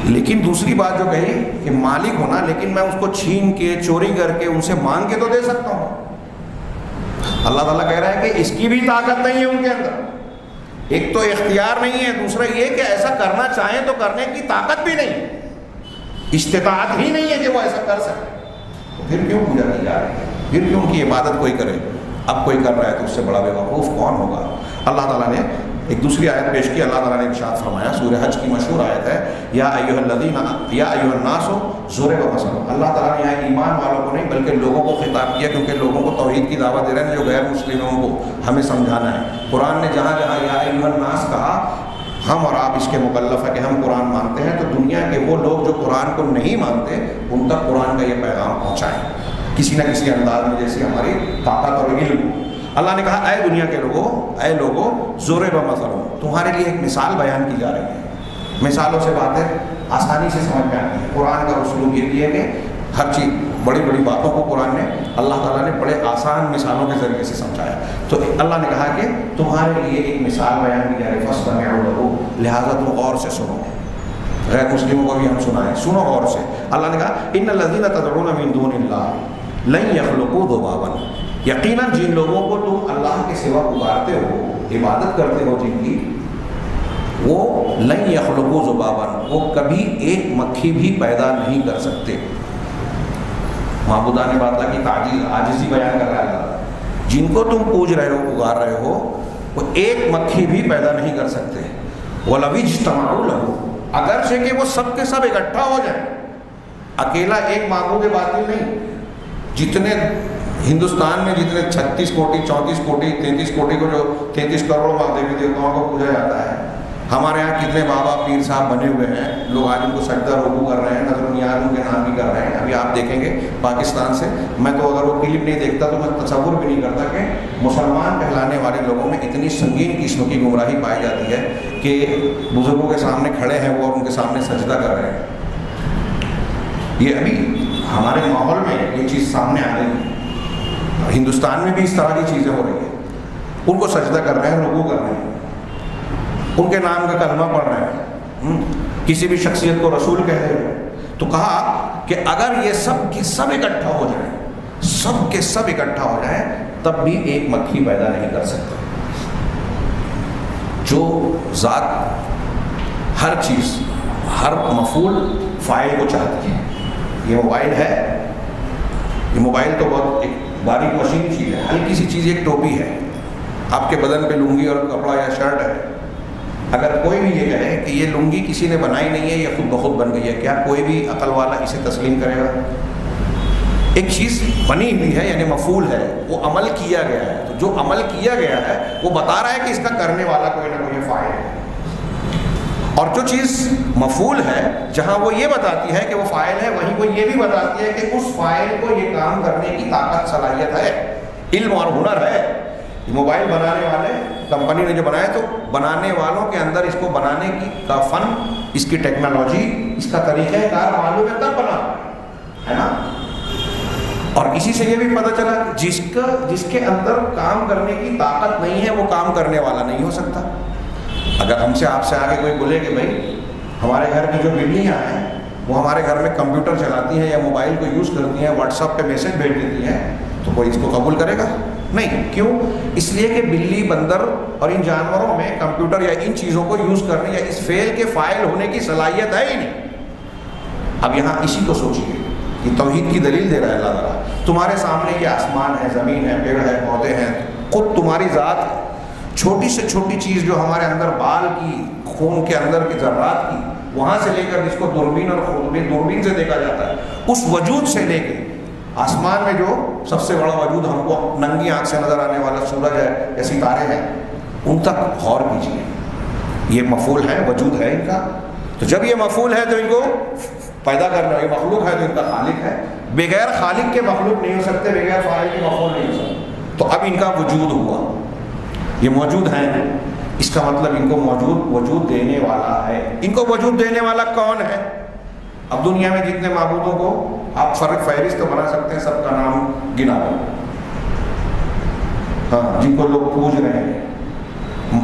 لیکن دوسری بات جو کہی کہ مالک ہونا، لیکن میں اس کو چھین کے چوری کر کے ان سے مانگ کے تو دے سکتا ہوں. اللہ تعالیٰ کہہ رہا ہے کہ اس کی بھی طاقت نہیں ہے ان کے اندر. ایک تو اختیار نہیں ہے، دوسرا یہ کہ ایسا کرنا چاہیں تو کرنے کی طاقت بھی نہیں ہے، استطاعت ہی نہیں ہے کہ وہ ایسا کر سکے. تو پھر کیوں پوجا کی جا رہی ہے؟ پھر کیوں کی عبادت کوئی کرے؟ اب کوئی کر رہا ہے تو اس سے بڑا بے وقوف کون ہوگا؟ اللہ تعالیٰ نے ایک دوسری آیت پیش کی. اللہ تعالیٰ نے ارشاد فرمایا، سورہ حج کی مشہور آیت ہے، یا ایھا الذین یا ایھا الناس ضرب مثل. اللہ تعالیٰ نے یہاں ایمان والوں کو نہیں بلکہ لوگوں کو خطاب کیا، کیونکہ لوگوں کو توحید کی دعوت دے رہے ہیں جو غیر مسلموں کو ہمیں سمجھانا ہے. قرآن نے جہاں جہاں یا ایھا الناس کہا، ہم اور آپ اس کے مکلف ہے کہ ہم قرآن مانتے ہیں، تو دنیا کے وہ لوگ جو قرآن کو نہیں مانتے ان تک قرآن کا یہ پیغام پہنچائیں کسی نہ کسی انداز میں، جیسی ہماری طاقت اور علم. اللہ نے کہا، اے دنیا کے لوگوں، اے لوگوں، ضرب مثل، تمہارے لیے ایک مثال بیان کی جا رہی ہے. مثالوں سے باتیں آسانی سے سمجھ میں آتی ہیں. قرآن کا اسلوب یہ بھی ہے کہ ہر چیز، بڑی بڑی باتوں کو قرآن نے، اللہ تعالیٰ نے بڑے آسان مثالوں کے ذریعے سے سمجھایا. تو اللہ نے کہا کہ تمہارے لیے ایک مثال بیان کی جا رہی ہے، فاستمعوا لہ، لہٰذا تم غور سے سنو. غیر مسلموں کو بھی ہم سنائیں، سنو غور سے. اللہ نے کہا، ان الذین تدعون من دون اللہ لن یخلقوا ذبابا، یقیناً جن لوگوں کو تم اللہ کے سوا پکارتے ہو، عبادت کرتے ہو جن کی، وہ لن یخلقوا ذبابا، وہ کبھی ایک مکھی بھی پیدا نہیں کر سکتے. معبودان باطلہ کی تعجیز، عاجزی بیان کر رہا ہے. جن کو تم پوج رہے ہو، پکار رہے ہو، وہ ایک مکھی بھی پیدا نہیں کر سکتے. وَلَوِ اجْتَمَعُوا لَهُ، اگرچہ کہ وہ سب کے سب اکٹھا ہو جائیں. اکیلا ایک معبود باطل نہیں، جتنے ہندوستان میں جتنے 36 کوٹی 34 کوٹی 33 کوٹی کو، جو 33 کروڑ دیوی دیوتاؤں کو پوجا جاتا ہے، ہمارے یہاں کتنے بابا پیر صاحب بنے ہوئے ہیں. لوگ آج ان کو سجدہ رکوع کر رہے ہیں، نظر و نیاز ان کے نام بھی کر رہے ہیں. ابھی آپ دیکھیں گے پاکستان سے، میں تو اگر وہ کلپ نہیں دیکھتا تو میں تصور بھی نہیں کرتا کہ مسلمان کہلانے والے لوگوں میں اتنی سنگین قسم کی گمراہی پائی جاتی ہے کہ بزرگوں کے سامنے کھڑے ہیں وہ اور ان کے سامنے سجدہ کر رہے ہیں. یہ ابھی ہمارے ماحول میں یہ چیز سامنے آ رہی ہے. ہندوستان میں بھی اس طرح کی چیزیں ہو رہی ہیں. ان کو سجدہ کر رہے ہیں، رکوع کر رہے ہیں، ان کے نام کا کلمہ پڑھ رہے ہیں، کسی بھی شخصیت کو رسول کہہ رہے ہیں. تو کہا کہ اگر یہ سب کی سب اکٹھا ہو جائیں، سب کے سب اکٹھا ہو جائیں، تب بھی ایک مکھی پیدا نہیں کر سکتے. جو ذات ہر چیز، ہر مفعول فاعل کو چاہتی ہے. یہ موبائل ہے، یہ موبائل تو بہت ایک باریک مشینی چیز ہے. ہلکی سی چیز، ایک ٹوپی ہے، آپ کے بدن پہ لنگی اور کپڑا یا شرٹ ہے. اگر کوئی بھی یہ کہے کہ یہ لنگی کسی نے بنائی نہیں ہے، یہ خود بخود بن گئی ہے، کیا کوئی بھی عقل والا اسے تسلیم کرے گا؟ ایک چیز بنی ہوئی ہے، یعنی مفعول ہے، وہ عمل کیا گیا ہے. تو جو عمل کیا گیا ہے وہ بتا رہا ہے کہ اس کا کرنے والا کوئی نہ کوئی فاعل ہے. اور جو چیز مفعول ہے، جہاں وہ یہ بتاتی ہے کہ وہ فاعل ہے، وہیں وہ یہ بھی بتاتی ہے کہ اس فاعل کو یہ کام کرنے کی طاقت، صلاحیت ہے، علم اور ہنر ہے. یہ موبائل بنانے والے کمپنی نے جو بنایا، تو بنانے والوں کے اندر اس کو بنانے کی کا فن، اس کی ٹیکنالوجی، اس کا طریقہ کار معلوم ہے، تب بنا ہے نا. اور اسی سے یہ بھی پتہ چلا کہ جس کے اندر کام کرنے کی طاقت نہیں ہے، وہ کام کرنے والا نہیں ہو سکتا. اگر ہم سے آپ سے آگے کوئی بولے کہ بھائی ہمارے گھر کی جو بلیاں ہیں وہ ہمارے گھر میں کمپیوٹر چلاتی ہیں یا موبائل کو یوز کرتی ہیں، واٹس ایپ پہ میسج بھیج دیتی ہیں، تو کوئی اس کو قبول کرے گا؟ نہیں. کیوں؟ اس لیے کہ بلی، بندر اور ان جانوروں میں کمپیوٹر یا ان چیزوں کو یوز کرنے یا اس فعل کے فاعل ہونے کی صلاحیت ہے ہی نہیں. اب یہاں اسی کو سوچیے، یہ توحید کی دلیل دے رہا ہے اللہ تعالیٰ. تمہارے سامنے یہ آسمان ہے، زمین ہے، پیڑ ہے، پودے ہیں، خود تمہاری ذات ہے. چھوٹی سے چھوٹی چیز جو ہمارے اندر بال کی، خون کے اندر کے ذرات کی، وہاں سے لے کر جس کو دوربین اور دوربین سے دیکھا جاتا ہے، اس وجود سے لے کے آسمان میں جو سب سے بڑا وجود ہم کو ننگی آنکھ سے نظر آنے والا سورج ہے یا ستارے ہیں، ان تک غور کیجیے. یہ مفعول ہے، وجود ہے ان کا. تو جب یہ مفعول ہے تو ان کو پیدا کرنا، یہ مخلوق ہے تو ان کا خالق ہے. بغیر خالق کے مخلوق نہیں ہو سکتے، بغیر فاعل کے مفعول نہیں ہو سکتے. تو اب ان کا وجود ہوا، یہ موجود ہیں، اس کا مطلب ان کو وجود دینے والا ہے. ان کو وجود دینے والا کون ہے؟ اب دنیا میں جتنے معبودوں کو آپ فہرست تو بنا سکتے ہیں، سب کا نام گنا لو. ہاں، جن کو لوگ پوج رہے ہیں،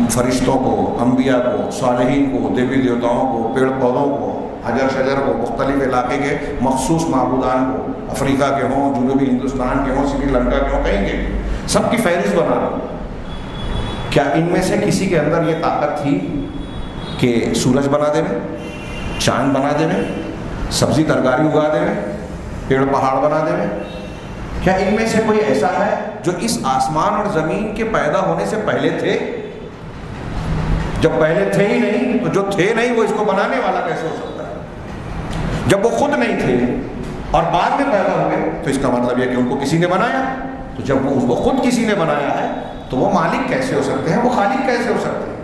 فرشتوں کو، انبیاء کو، صالحین کو، دیوی دیوتاؤں کو، پیڑ پودوں کو، حجر شجر کو، مختلف علاقے کے مخصوص معبودان کو، افریقہ کے ہوں، جنوبی ہندوستان کے ہوں، سری لنکا کے ہوں، کہیں کے سب کی فہرست بنا رہا ہوں۔ کیا ان میں سے کسی کے اندر یہ طاقت تھی کہ سورج بنا دے میں، چاند بنا دے میں، سبزی ترکاری اگا دے میں، پیڑ پہاڑ بنا دے میں؟ کیا ان میں سے کوئی ایسا ہے جو اس آسمان اور زمین کے پیدا ہونے سے پہلے تھے؟ جب پہلے تھے ہی نہیں تو جو تھے نہیں وہ اس کو بنانے والا کیسے ہو سکتا ہے؟ جب وہ خود نہیں تھے اور بعد میں پیدا ہوئے تو اس کا مطلب یہ کہ ان کو کسی نے بنایا۔ تو جب وہ ان کو خود کسی نے بنایا ہے تو وہ مالک کیسے ہو سکتے ہیں، وہ خالق کیسے ہو سکتے ہیں؟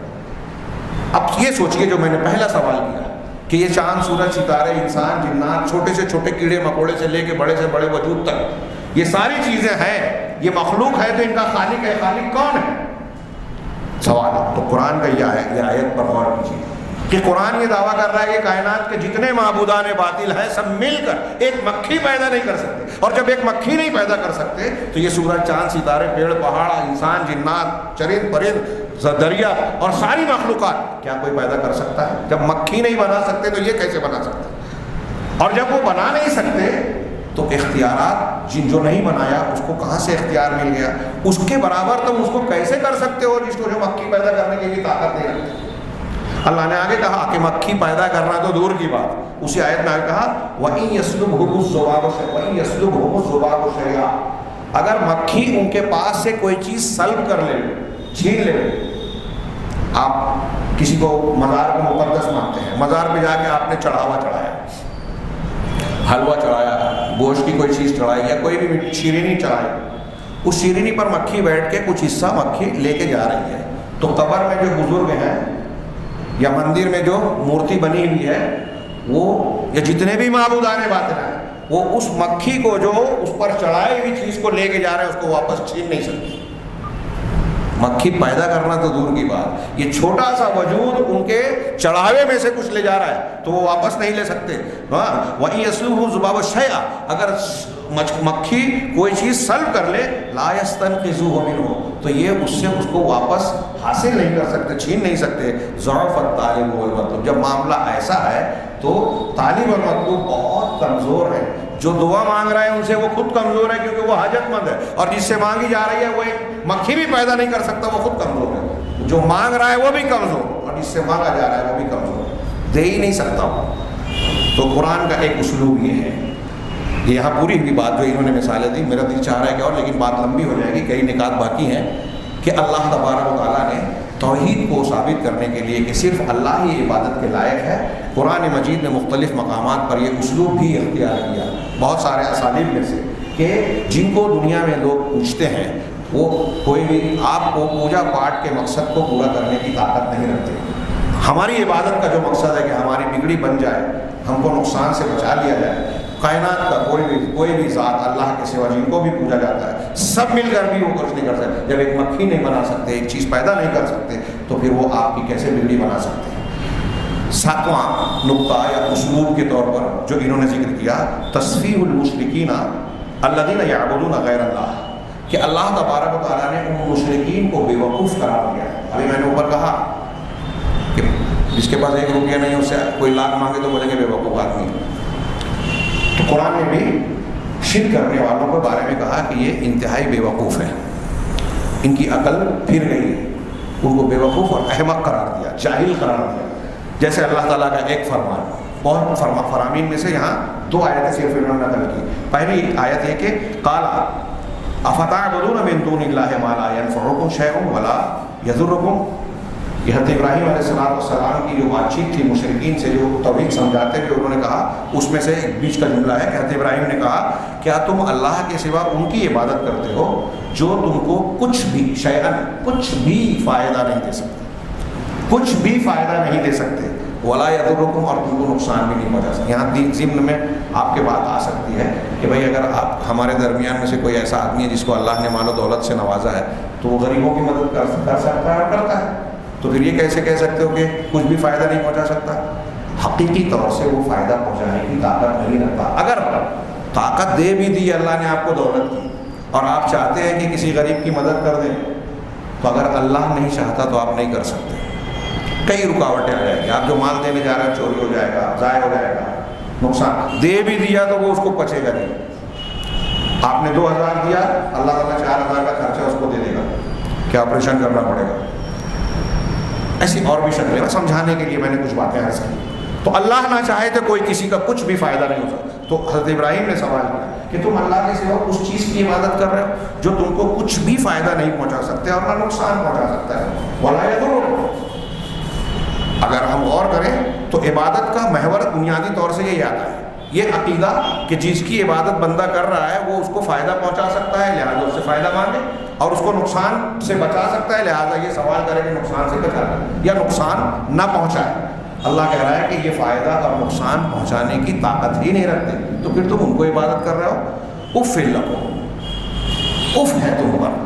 اب یہ سوچئے جو میں نے پہلا سوال کیا کہ یہ چاند، سورج، ستارے، انسان، جنات، چھوٹے سے چھوٹے کیڑے مکوڑے سے لے کے بڑے سے بڑے وجود تک، یہ ساری چیزیں ہیں، یہ مخلوق ہے تو ان کا خالق ہے، خالق کون ہے؟ سوال ہے۔ تو قرآن کا یہ آیت پر غور کیجیے کہ قرآن یہ دعویٰ کر رہا ہے کہ کائنات کے جتنے معبودان باطل ہیں سب مل کر ایک مکھی پیدا نہیں کر سکتے، اور جب ایک مکھی نہیں پیدا کر سکتے تو یہ سورج، چاند، ستارے، پیڑ پہاڑ، انسان، جنات، چرند پرند، دریا اور ساری مخلوقات کیا کوئی پیدا کر سکتا ہے؟ جب مکھی نہیں بنا سکتے تو یہ کیسے بنا سکتے؟ اور جب وہ بنا نہیں سکتے تو اختیارات جو نہیں بنایا اس کو کہاں سے اختیار مل گیا؟ اس کے برابر تم اس کو کیسے کر سکتے ہو جس کو جو مکھی پیدا کرنے کی بھی طاقت نہیں رکھتے؟ اللہ نے آگے کہا کہ مکھی پیدا کرنا تو دور کی بات، اسی آیت میں آگے کہا وَإِن يَسْلُبْهُمُ الذُّبَابُ شَيْئًا، اگر مکھی ان کے پاس سے کوئی چیز سلب کر لے، چھین لے۔ آپ کسی کو مزار کو مقدس مانتے ہیں، مزار پہ جا کے آپ نے چڑھاوا چڑھایا، حلوہ چڑھایا، گوشت کی کوئی چیز چڑھائی یا کوئی بھی شیرینی چڑھائی، اس شیرینی پر مکھی بیٹھ کے کچھ حصہ مکھی لے کے جا رہی ہے، تو قبر میں جو بزرگ ہیں یا مندر میں جو مورتی بنی ہوئی ہے وہ یا جتنے بھی معبودان باطل ہیں وہ اس مکھی کو جو اس پر چڑھائی ہوئی چیز کو لے کے جا رہے ہیں اس کو واپس چھین نہیں سکتے۔ مکھی پیدا کرنا تو دور کی بات، یہ چھوٹا سا وجود ان کے چڑھاوے میں سے کچھ لے جا رہا ہے تو وہ واپس نہیں لے سکتے۔ وَإِن يَسْلُبْهُ الذُّبَابُ شَيْئًا، اگر مکھی کوئی چیز سلب کر لے لا يَسْتَنقِذُهُ مِنْهُ، تو یہ اس سے اس کو واپس حاصل نہیں کر سکتے، چھین نہیں سکتے۔ ضعف الطالب والمطلوب، جب معاملہ ایسا ہے تو طالب اور مطلوب بہت کمزور ہے، جو دعا مانگ رہا ہے ان سے وہ خود کمزور ہے کیونکہ وہ حاجت مند ہے، اور جس سے مانگی جا رہی ہے وہ ایک مکھی بھی پیدا نہیں کر سکتا، وہ خود کمزور ہے۔ جو مانگ رہا ہے وہ بھی کمزور اور جس سے مانگا جا رہا ہے وہ بھی کمزور، دے ہی نہیں سکتا۔ تو قرآن کا ایک اسلوب یہ ہے، یہ یہاں پوری ہوئی بات جو انہوں نے مثالیں دی، میرا دل چاہ رہا ہے کہ اور لیکن بات لمبی ہو جائے گی، کئی نکات باقی ہیں، کہ اللہ تبارک و تعالیٰ نے توحید کو ثابت کرنے کے لیے کہ صرف اللہ ہی عبادت کے لائق ہے، قرآن مجید میں مختلف مقامات پر یہ اسلوب بھی اختیار کیا، بہت سارے اسالیب میں سے، کہ جن کو دنیا میں لوگ پوچھتے ہیں وہ کوئی بھی آپ کو پوجا پاٹ کے مقصد کو پورا کرنے کی طاقت نہیں رکھتے۔ ہماری عبادت کا جو مقصد ہے کہ ہماری بگڑی بن جائے، ہم کو نقصان سے بچا لیا جائے، کائنات کا کوئی بھی ذات اللہ کے سوا جن کو بھی پوجا جاتا ہے سب مل کر بھی وہ کچھ نہیں کر سکتے۔ جب ایک مکھی نہیں بنا سکتے، ایک چیز پیدا نہیں کر سکتے، تو پھر وہ آپ کی کیسے بگڑی بنا سکتے ہیں؟ ساتواں نقطہ یا اسلوب کے طور پر جو انہوں نے ذکر کیا، تصفیح المشرکین الذین یعبدون غیر اللہ، کہ اللہ تبارک و تعالیٰ نے ان مشرکین کو بے وقوف قرار دیا۔ ابھی میں نے اوپر کہا کہ جس کے پاس 1 روپیہ نہیں اس سے کوئی لاکھ مانگے تو بولیں گے بے وقوف آدمی۔ تو قرآن نے بھی شرک کرنے والوں کے بارے میں کہا کہ یہ انتہائی بے وقوف ہے، ان کی عقل پھر گئی، ان کو بے وقوف اور احمق قرار دیا، جاہل قرار دیا۔ جیسے اللہ تعالیٰ کا ایک فرمان، بہت فرامین میں سے یہاں 2 آیتیں صرف انہوں نے نقل کی۔ پہلی آیت یہ کہ قال افتعبدون من دون اللہ ما لا ينفعکم شیء ولا یضرکم، یہ حضرت ابراہیم علیہ السلام کی جو بات چیت تھی مشرکین سے جو توحید سمجھاتے ہوئے انہوں نے کہا، اس میں سے ایک بیچ کا جملہ ہے کہ حضرت ابراہیم نے کہا کیا تم اللہ کے سوا ان کی عبادت کرتے ہو جو تم کو کچھ بھی شیئن کچھ بھی فائدہ نہیں دے سکتے، کچھ بھی فائدہ نہیں دے سکتے، ولا یضرکم، اور تم کو نقصان بھی نہیں پہنچا سکتے۔ یہاں ضمن میں آپ کے بات آ سکتی ہے کہ بھائی اگر آپ ہمارے درمیان میں سے کوئی ایسا آدمی ہے جس کو اللہ نے مال و دولت سے نوازا ہے تو وہ غریبوں کی مدد کر سکتا ہے اور کرتا ہے، تو پھر یہ کیسے کہہ سکتے ہو کہ کچھ بھی فائدہ نہیں پہنچا سکتا؟ حقیقی طور سے وہ فائدہ پہنچانے کی طاقت نہیں رکھتا۔ اگر طاقت دے بھی دی اللہ نے آپ کو دولت کی اور آپ چاہتے ہیں کہ کسی غریب کی مدد کر دیں تو اگر اللہ نہیں چاہتا تو آپ نہیں کر سکتے. کئی رکاوٹیں آ جائیں گی. آپ جو مال دینے جا رہے ہیں چوری ہو جائے گا, ضائع ہو جائے گا, نقصان. دے بھی دیا تو وہ اس کو پچے گا نہیں. آپ نے 2000 دیا, اللہ تعالیٰ 4000 کا خرچہ اس کو دے دے گا کہ آپریشن کرنا پڑے گا. ایسی اور بھی شکلیں, سمجھانے کے لیے میں نے کچھ باتیں عرض کی. تو اللہ نہ چاہے تو کوئی کسی کا کچھ بھی فائدہ نہیں ہو سکتا. تو حضرت ابراہیم نے سوال کیا کہ تم اللہ کے سوا اس چیز کی عبادت کر رہے ہو جو تم کو کچھ بھی فائدہ نہیں پہنچا سکتے اور نہ نقصان پہنچا سکتا ہے. وَلَا يَضُرُّ. اگر ہم غور کریں تو عبادت کا محور بنیادی طور سے یہی آتا ہے, یہ عقیدہ کہ جس کی عبادت بندہ کر رہا ہے وہ اس کو فائدہ پہنچا سکتا ہے, لہٰذا اس سے فائدہ مانگے, اور اس کو نقصان سے بچا سکتا ہے, لہٰذا یہ سوال کرے کہ نقصان سے بچا یا نقصان نہ پہنچائے. اللہ کہہ رہا ہے کہ یہ فائدہ اور نقصان پہنچانے کی طاقت ہی نہیں رکھتے, تو پھر تم ان کو عبادت کر رہے ہو. اف لکم, اف ہے تم پر.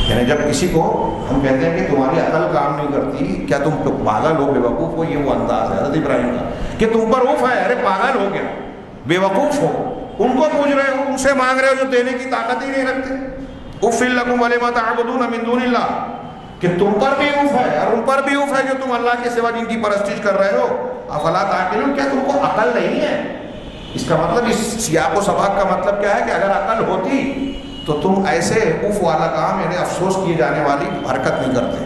یعنی جب کسی کو ہم کہتے ہیں کہ تمہاری عقل کام نہیں کرتی, کیا تم پاگل ہو, بے وقوف ہو, یہ وہ انداز ہے حضرت ابراہیم کا کہ تم پر اف ہے. ارے پاگل ہو گیا, بے وقوف ہو, ان کو پوچھ رہے ہو, ان سے مانگ رہے ہو جو دینے کی طاقت ہی نہیں رکھتے. اف لکم ولما تعبدون من دون اللہ, کہ تم پر بھی اف ہے اور ان پر بھی اف ہے جو تم اللہ کے سوا جن کی پرستش کر رہے ہو. افلا تعقلون, کیا تم کو عقل نہیں ہے؟ اس کا مطلب, اس سیاق و سباق کا مطلب کیا ہے کہ اگر عقل ہوتی تو تم ایسے اف والا کام, یعنی افسوس کیے جانے والی حرکت نہیں کرتے.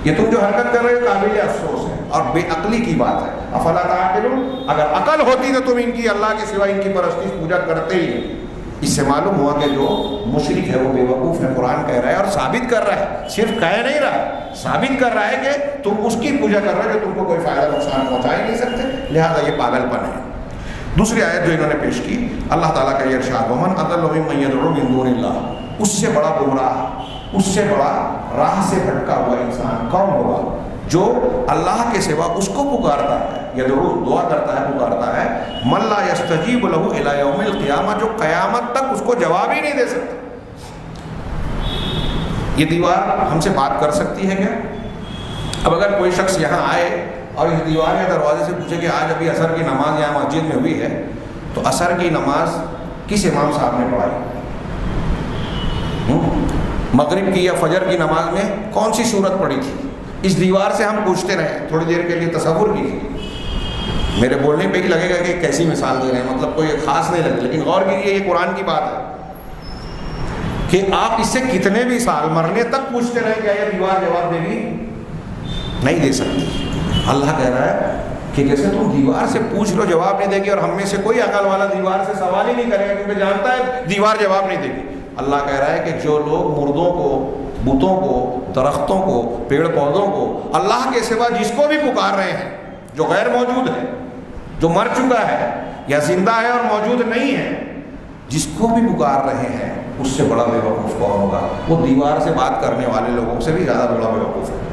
یہ تم جو حرکت کر رہے ہو قابل افسوس ہے اور بے عقلی کی بات ہے. افلا تعقلون, اگر عقل ہوتی تو تم ان کی اللہ کے سوا ان کی پرستش پوجا کرتے ہی. اس سے معلوم ہوا کہ جو مشرک ہے وہ بے وقوف ہے. قرآن کہہ رہا ہے اور ثابت کر رہا ہے, صرف کہہ نہیں رہا, ثابت کر رہا ہے کہ تم اس کی پوجا کر رہے ہو جو تم کو کوئی فائدہ نقصان پہنچا ہی نہیں سکتے, لہٰذا یہ پاگل پن ہے. دوسری آیت جو انہوں نے پیش کی, اللہ تعالیٰ کا یہ ارشاد, ومن اضل ممن يدعو من دون اللہ, اس سے بڑا گمراہ, اس سے بڑا راہ سے بھٹکا ہوا انسان کون ہوگا جو اللہ کے سوا اس کو پکارتا ہے, یدعو دعا کرتا ہے, پکارتا ہے, من لا یستجیب لہ الی یوم القیامہ, جو قیامت تک اس کو جواب ہی نہیں دے سکتا. یہ دیوار ہم سے بات کر سکتی ہے کیا؟ اب اگر کوئی شخص یہاں آئے اور اس دیوار یا دروازے سے پوچھے کہ آج ابھی عصر کی نماز یہاں مسجد میں ہوئی ہے, تو عصر کی نماز کس امام صاحب نے پڑھائی؟ مغرب کی یا فجر کی نماز میں کون سی سورت پڑھی تھی؟ اس دیوار سے ہم پوچھتے رہے. تھوڑی دیر کے لیے تصور کیجیے, میرے بولنے پہ ہی لگے گا کہ کیسی مثال دے رہے ہیں, مطلب کوئی خاص نہیں لگے, لیکن غور کیجیے یہ قرآن کی بات ہے کہ آپ اس سے کتنے بھی سال مرنے تک پوچھتے رہے کیا یہ دیوار جواب دے گی؟ نہیں دے سکتی. اللہ کہہ رہا ہے کہ جیسے تم دیوار سے پوچھ لو جواب نہیں دے گی, اور ہم میں سے کوئی عقل والا دیوار سے سوال ہی نہیں کرے گا کیونکہ جانتا ہے دیوار جواب نہیں دے گی. اللہ کہہ رہا ہے کہ جو لوگ مردوں کو, بتوں کو, درختوں کو, پیڑ پودوں کو, اللہ کے سوا جس کو بھی پکار رہے ہیں, جو غیر موجود ہے, جو مر چکا ہے یا زندہ ہے اور موجود نہیں ہے, جس کو بھی پکار رہے ہیں, اس سے بڑا بے وقوف کون ہوگا؟ وہ دیوار سے بات کرنے والے لوگوں سے بھی زیادہ بڑا بے وقوف ہے.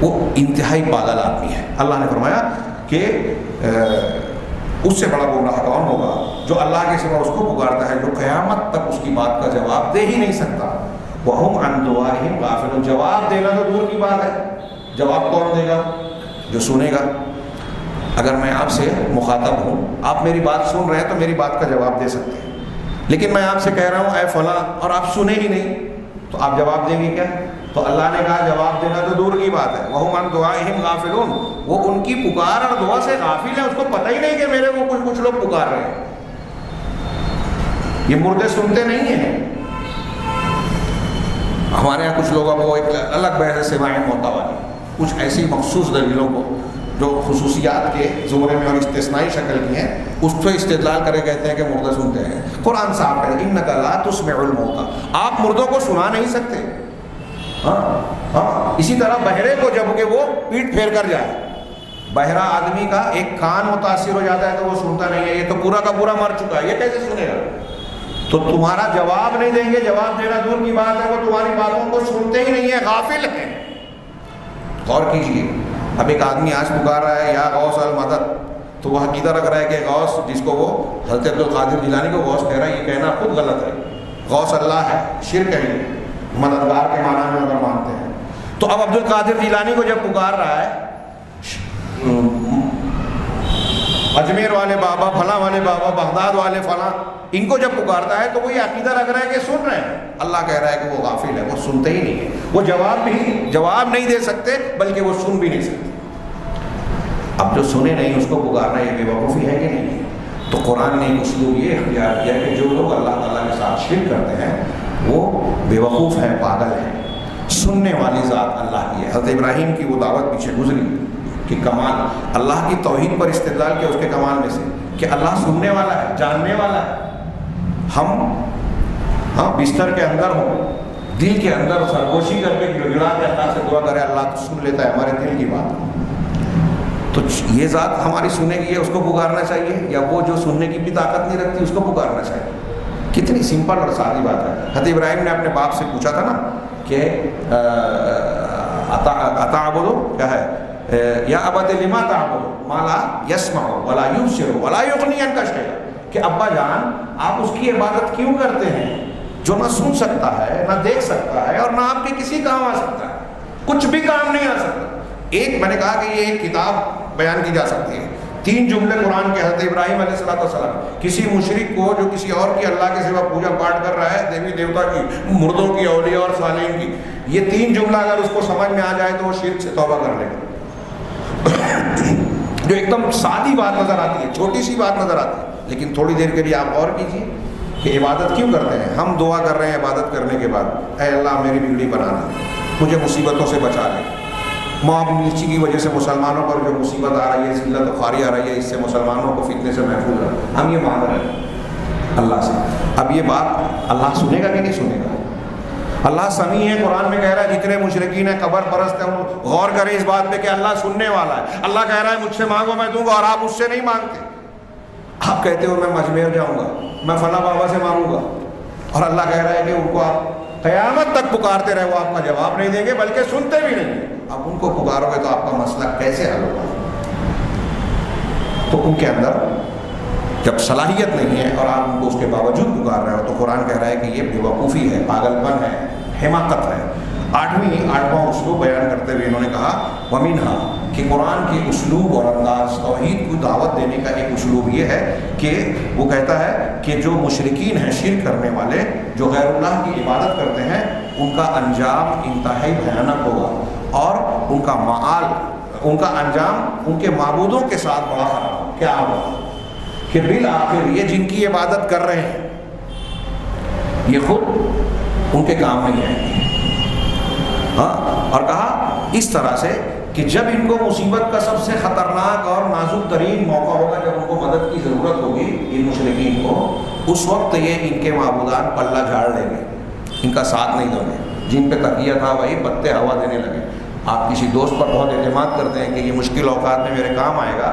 وہ انتہائی پاگل آدمی ہے. اللہ نے فرمایا کہ اس سے بڑا گمراہ کون ہوگا جو اللہ کے سوا اس کو پکارتا ہے جو قیامت تک اس کی بات کا جواب دے ہی نہیں سکتا. وَهُمْ عَنْ دُعَائِهِمْ غَافِلُونَ, جواب دینا تو دور کی بات ہے, جواب کون دے گا؟ جو سنے گا. اگر میں آپ سے مخاطب ہوں, آپ میری بات سن رہے ہیں تو میری بات کا جواب دے سکتے ہیں, لیکن میں آپ سے کہہ رہا ہوں اے فلاں, اور آپ سنے ہی نہیں, تو آپ جواب دیں گے کیا؟ تو اللہ نے کہا جواب دینا تو دور کی بات ہے. وَهُمْ عَنْ دُعَائِهِمْ غَافِلُونَ, وہ ان کی پکار اور دعا سے غافل ہے, اس کو پتہ ہی نہیں کہ میرے کو کچھ لوگ پکار رہے ہیں. یہ مردے سنتے نہیں ہیں. ہمارے یہاں کچھ لوگوں کو ایک الگ بحث سماعی موتا والی, کچھ ایسی مخصوص دلیلوں کو جو خصوصیات کے زمرے میں اور استثنائی شکل کی ہیں, اس پہ استدلال کرے کہتے ہیں کہ مردے سنتے ہیں. قرآن صاحب کہتے ہیں اِنَّكَ لَا تُسْمِعُ الْمَوْتَىٰ, آپ مردوں کو سنا نہیں سکتے. ہاں اسی طرح بہرے کو جب کہ وہ پیٹ پھیر کر جائے, بہرا آدمی کا ایک کان متاثر ہو جاتا ہے تو وہ سنتا نہیں ہے, یہ تو پورا کا پورا مر چکا ہے, یہ کیسے سنے گا؟ تو تمہارا جواب نہیں دیں گے, جواب دینا دور کی بات ہے, وہ تمہاری باتوں کو سنتے ہی نہیں ہیں, غافل ہیں. غور کیجیے, اب ایک آدمی آج پکار رہا ہے یا غوث المدد, تو وہ عقیدہ رکھ رہا ہے کہ غوث, جس کو وہ حضرت عبدالقادر جیلانی کو غوث کہہ رہا ہے, یہ کہنا خود غلط ہے. غوث اللہ ہے, شرک ہے, مددگار کے معنی میں اگر مانتے ہیں. تو اب عبدالقادر جیلانی کو جب پکار رہا ہے, اجمیر والے بابا، فلاں والے بابا، بغداد والے فلاں، ان کو جب پکارتا ہے تو وہ یہ عقیدہ رکھ رہا ہے کہ سن رہے ہیں. اللہ کہہ رہا ہے کہ وہ غافل ہے، وہ سنتے ہی نہیں ہیں، وہ جواب نہیں دے سکتے، بلکہ وہ سن بھی نہیں سکتے. اب جو سنے نہیں اس کو پکارنا یہ بے وقوفی ہے کہ نہیں؟ تو قرآن نے اسلوب یہ اختیار کیا کہ جو لوگ اللہ تعالیٰ کے ساتھ شرک کرتے ہیں وہ بے وقوف ہیں، پاگل ہیں. سننے والی ذات اللہ کی ہے. حضرت ابراہیم کی وہ دعوت پیچھے گزری کہ کمال اللہ کی توحید پر استدلال کیا اس کے کمال میں سے کہ اللہ سننے والا ہے، جاننے والا ہے. ہم بستر کے اندر ہوں، دل کے اندر سرگوشی کر کے گڑگڑا کے اللہ سے دعا کرے، اللہ تو سن لیتا ہے ہمارے دل کی بات. تو یہ ذات ہماری سنے گی، اس کو پکارنا چاہیے، یا وہ جو سننے کی بھی طاقت نہیں رکھتی اس کو پکارنا چاہیے؟ کتنی سمپل اور سادی بات ہے. حضرت ابراہیم نے اپنے باپ سے پوچھا تھا نا کہ اتعبدو کیا ہے، یا ابت لما تعبدو ما لا یسمع ولا یبصر ولا یغنی عنک شیئا، کہ ابا جان آپ اس کی عبادت کیوں کرتے ہیں جو نہ سن سکتا ہے، نہ دیکھ سکتا ہے، اور نہ آپ کے کسی کام آ سکتا ہے، کچھ بھی کام نہیں آ سکتا. ایک میں نے کہا کہ یہ ایک کتاب بیان کی جا سکتی ہے. 3 جملے قرآن کے. حضرت ابراہیم علیہ السلام کسی مشرک کو جو کسی اور کی اللہ کے سوا پوجا پاٹ کر رہا ہے، دیوی دیوتا کی، مردوں کی، اولیاء اور صالحین کی، یہ 3 جملہ اگر اس کو سمجھ میں آ جائے تو وہ شرک سے توبہ کر لے گا. جو ایک دم سادی بات نظر آتی ہے، چھوٹی سی بات نظر آتی ہے، لیکن تھوڑی دیر کے لیے آپ غور کیجیے کہ عبادت کیوں کرتے ہیں. ہم دعا کر رہے ہیں عبادت کرنے کے بعد، اے اللہ میری بگڑی بنا دے، مجھے مصیبتوں سے بچا لے. موب مرچی کی وجہ سے مسلمانوں پر جو مصیبت آ رہی ہے، ذلت و خواری آ رہی ہے، اس سے مسلمانوں کو فتنے سے محفوظ رکھ. ہم یہ مانگ رہے ہیں اللہ سے. اب یہ بات اللہ سنے گا کہ نہیں سنے گا؟ اللہ سمیع ہے. قرآن میں کہہ رہا ہے جتنے مشرکین ہیں، قبر پرست ہیں، غور کریں اس بات پہ کہ اللہ سننے والا ہے. اللہ کہہ رہا ہے مجھ سے مانگو میں دوں گا، اور آپ مجھ سے نہیں مانگتے. آپ کہتے ہو میں اجمیر جاؤں گا، میں فلاں بابا سے مانگوں گا، اور اللہ کہہ رہا ہے کہ ان کو آپ قیامت تک پکارتے رہے، وہ آپ کا جواب نہیں دیں گے بلکہ سنتے بھی نہیں. اب ان کو پکارو گے تو آپ کا مسئلہ کیسے حل ہوگا؟ تو ان کے اندر جب صلاحیت نہیں ہے اور آپ ان کو اس کے باوجود پکار رہے ہو تو قرآن کہہ رہا ہے کہ یہ بے وقوفی ہے، پاگل پن ہے، حماقت ہے. 8واں اسلوب بیان کرتے ہوئے انہوں نے کہا وَمِنْهَا، کہ قرآن کے اسلوب اور انداز توحید کو دعوت دینے کا ایک اسلوب یہ ہے کہ وہ کہتا ہے کہ جو مشرکین ہیں، شرک کرنے والے جو غیر اللہ کی عبادت کرتے ہیں، ان کا انجام انتہائی بھیانک ہوگا، اور ان کا معال، ان کا انجام ان کے معبودوں کے ساتھ بڑا خراب ہوگا. کیا ہوگا کہ بالآخر یہ جن کی عبادت کر رہے ہیں یہ خود ان کے کام نہیں آئیں گے. اور کہا اس طرح سے کہ جب ان کو مصیبت کا سب سے خطرناک اور نازک ترین موقع ہوگا، جب ان کو مدد کی ضرورت ہوگی ان مشرکین کو، اس وقت یہ ان کے معبودان پلہ جھاڑ لیں گے، ان کا ساتھ نہیں دیں گے. جن پہ تقیہ تھا وہی پتے ہوا دینے لگے. آپ کسی دوست پر بہت اعتماد کرتے ہیں کہ یہ مشکل اوقات میں میرے کام آئے گا،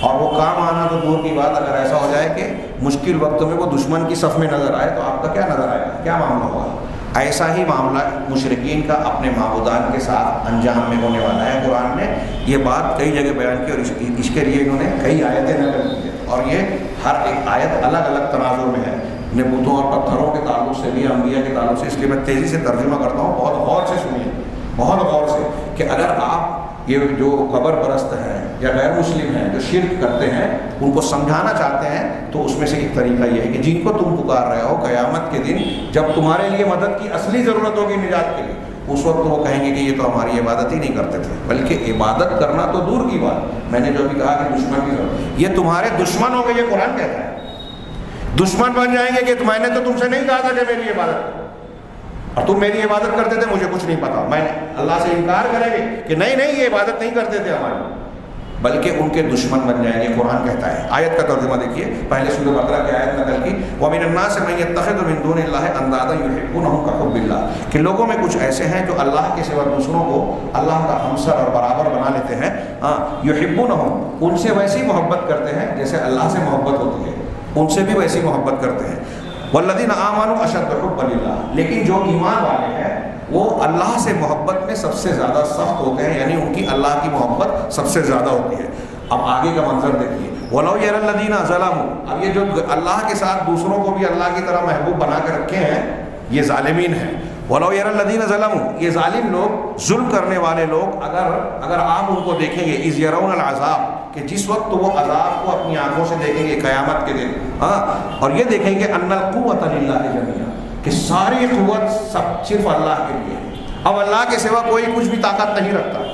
اور وہ کام آنا تو دور کی بات، اگر ایسا ہو جائے کہ مشکل وقت میں وہ دشمن کی صف میں نظر آئے تو آپ کا کیا نظر آئے گا، کیا معاملہ ہوگا؟ ایسا ہی معاملہ مشرکین کا اپنے معبودان کے ساتھ انجام میں ہونے والا ہے. قرآن نے یہ بات کئی جگہ بیان کی، اور اس کے لیے انہوں نے کئی آیتیں نقل کی ہیں، اور یہ ہر ایک آیت الگ الگ تناظر میں ہے. بتوں اور پتھروں کے تعلق سے بھی، انبیاء کے تعلق سے. اس لیے میں تیزی سے ترجمہ کرتا ہوں، بہت غور سے سنیے، بہت غور سے، کہ اگر آپ یہ جو قبر پرست ہیں یا غیر مسلم ہیں جو شرک کرتے ہیں ان کو سمجھانا چاہتے ہیں تو اس میں سے ایک طریقہ یہ ہے کہ جن کو تم پکار رہے ہو قیامت کے دن جب تمہارے لیے مدد کی اصلی ضرورت ہوگی نجات کے لیے، اس وقت وہ کہیں گے کہ یہ تو ہماری عبادت ہی نہیں کرتے تھے، بلکہ عبادت کرنا تو دور کی بات، میں نے جو بھی کہا کہ دشمن کی ضرورت، یہ تمہارے دشمن ہو گئے. یہ قرآن کہتا ہے دشمن بن جائیں گے کہ میں نے تو تم سے نہیں کہا تھا کہ میری عبادت کرو، اور تم میری عبادت کرتے تھے، مجھے کچھ نہیں پتا. میں نے اللہ سے انکار کریں گے کہ نہیں یہ عبادت نہیں کرتے تھے ہماری، بلکہ ان کے دشمن بن جائیں گے. قرآن کہتا ہے. آیت کا ترجمہ دیکھیے، پہلے سورہ بقرہ کی آیت نقل کی، وَمِنَ النَّاسِ مَن يَتَّخِذُ مِن دُونِ اللَّهِ أَندَادًا يُحِبُّونَهُم كَحُبِّ اللَّهِ، کہ لوگوں میں کچھ ایسے ہیں جو اللہ کے سوا دوسروں کو اللہ کا ہمسر اور برابر بنا لیتے ہیں. يُحِبُّونَهُم، ان سے ویسی محبت کرتے ہیں جیسے اللہ سے محبت ہوتی ہے، ان سے بھی ویسی محبت کرتے ہیں. وَالَّذِينَ آمَنُوا أَشَدُّ حُبًّا لِلَّهِ، لیکن جو ایمان والے ہیں وہ اللہ سے محبت میں سب سے زیادہ سخت ہوتے ہیں، یعنی ان کی اللہ کی محبت سب سے زیادہ ہوتی ہے. اب آگے کا منظر دیکھیے، وَلَوْ يَرَى الَّذِينَ ظَلَمُوا، اب یہ جو اللہ کے ساتھ دوسروں کو بھی اللہ کی طرح محبوب بنا کے رکھے ہیں یہ ظالمین ہیں. وَلَوْ يَرَى الَّذِينَ ظَلَمُوا، یہ ظالم لوگ، ظلم کرنے والے لوگ اگر آپ ان کو دیکھیں گے، اِذْ يَرَوْنَ الْعَذَابَ، کہ جس وقت وہ عذاب کو اپنی آنکھوں سے دیکھیں گے قیامت کے دن، اور یہ دیکھیں گے أَنَّ الْقُوَّةَ لِلَّهِ جَمِيعًا، کہ ساری قوت صرف اللہ کے لیے ہے، اب اللہ کے سوا کوئی کچھ بھی طاقت نہیں رکھتا۔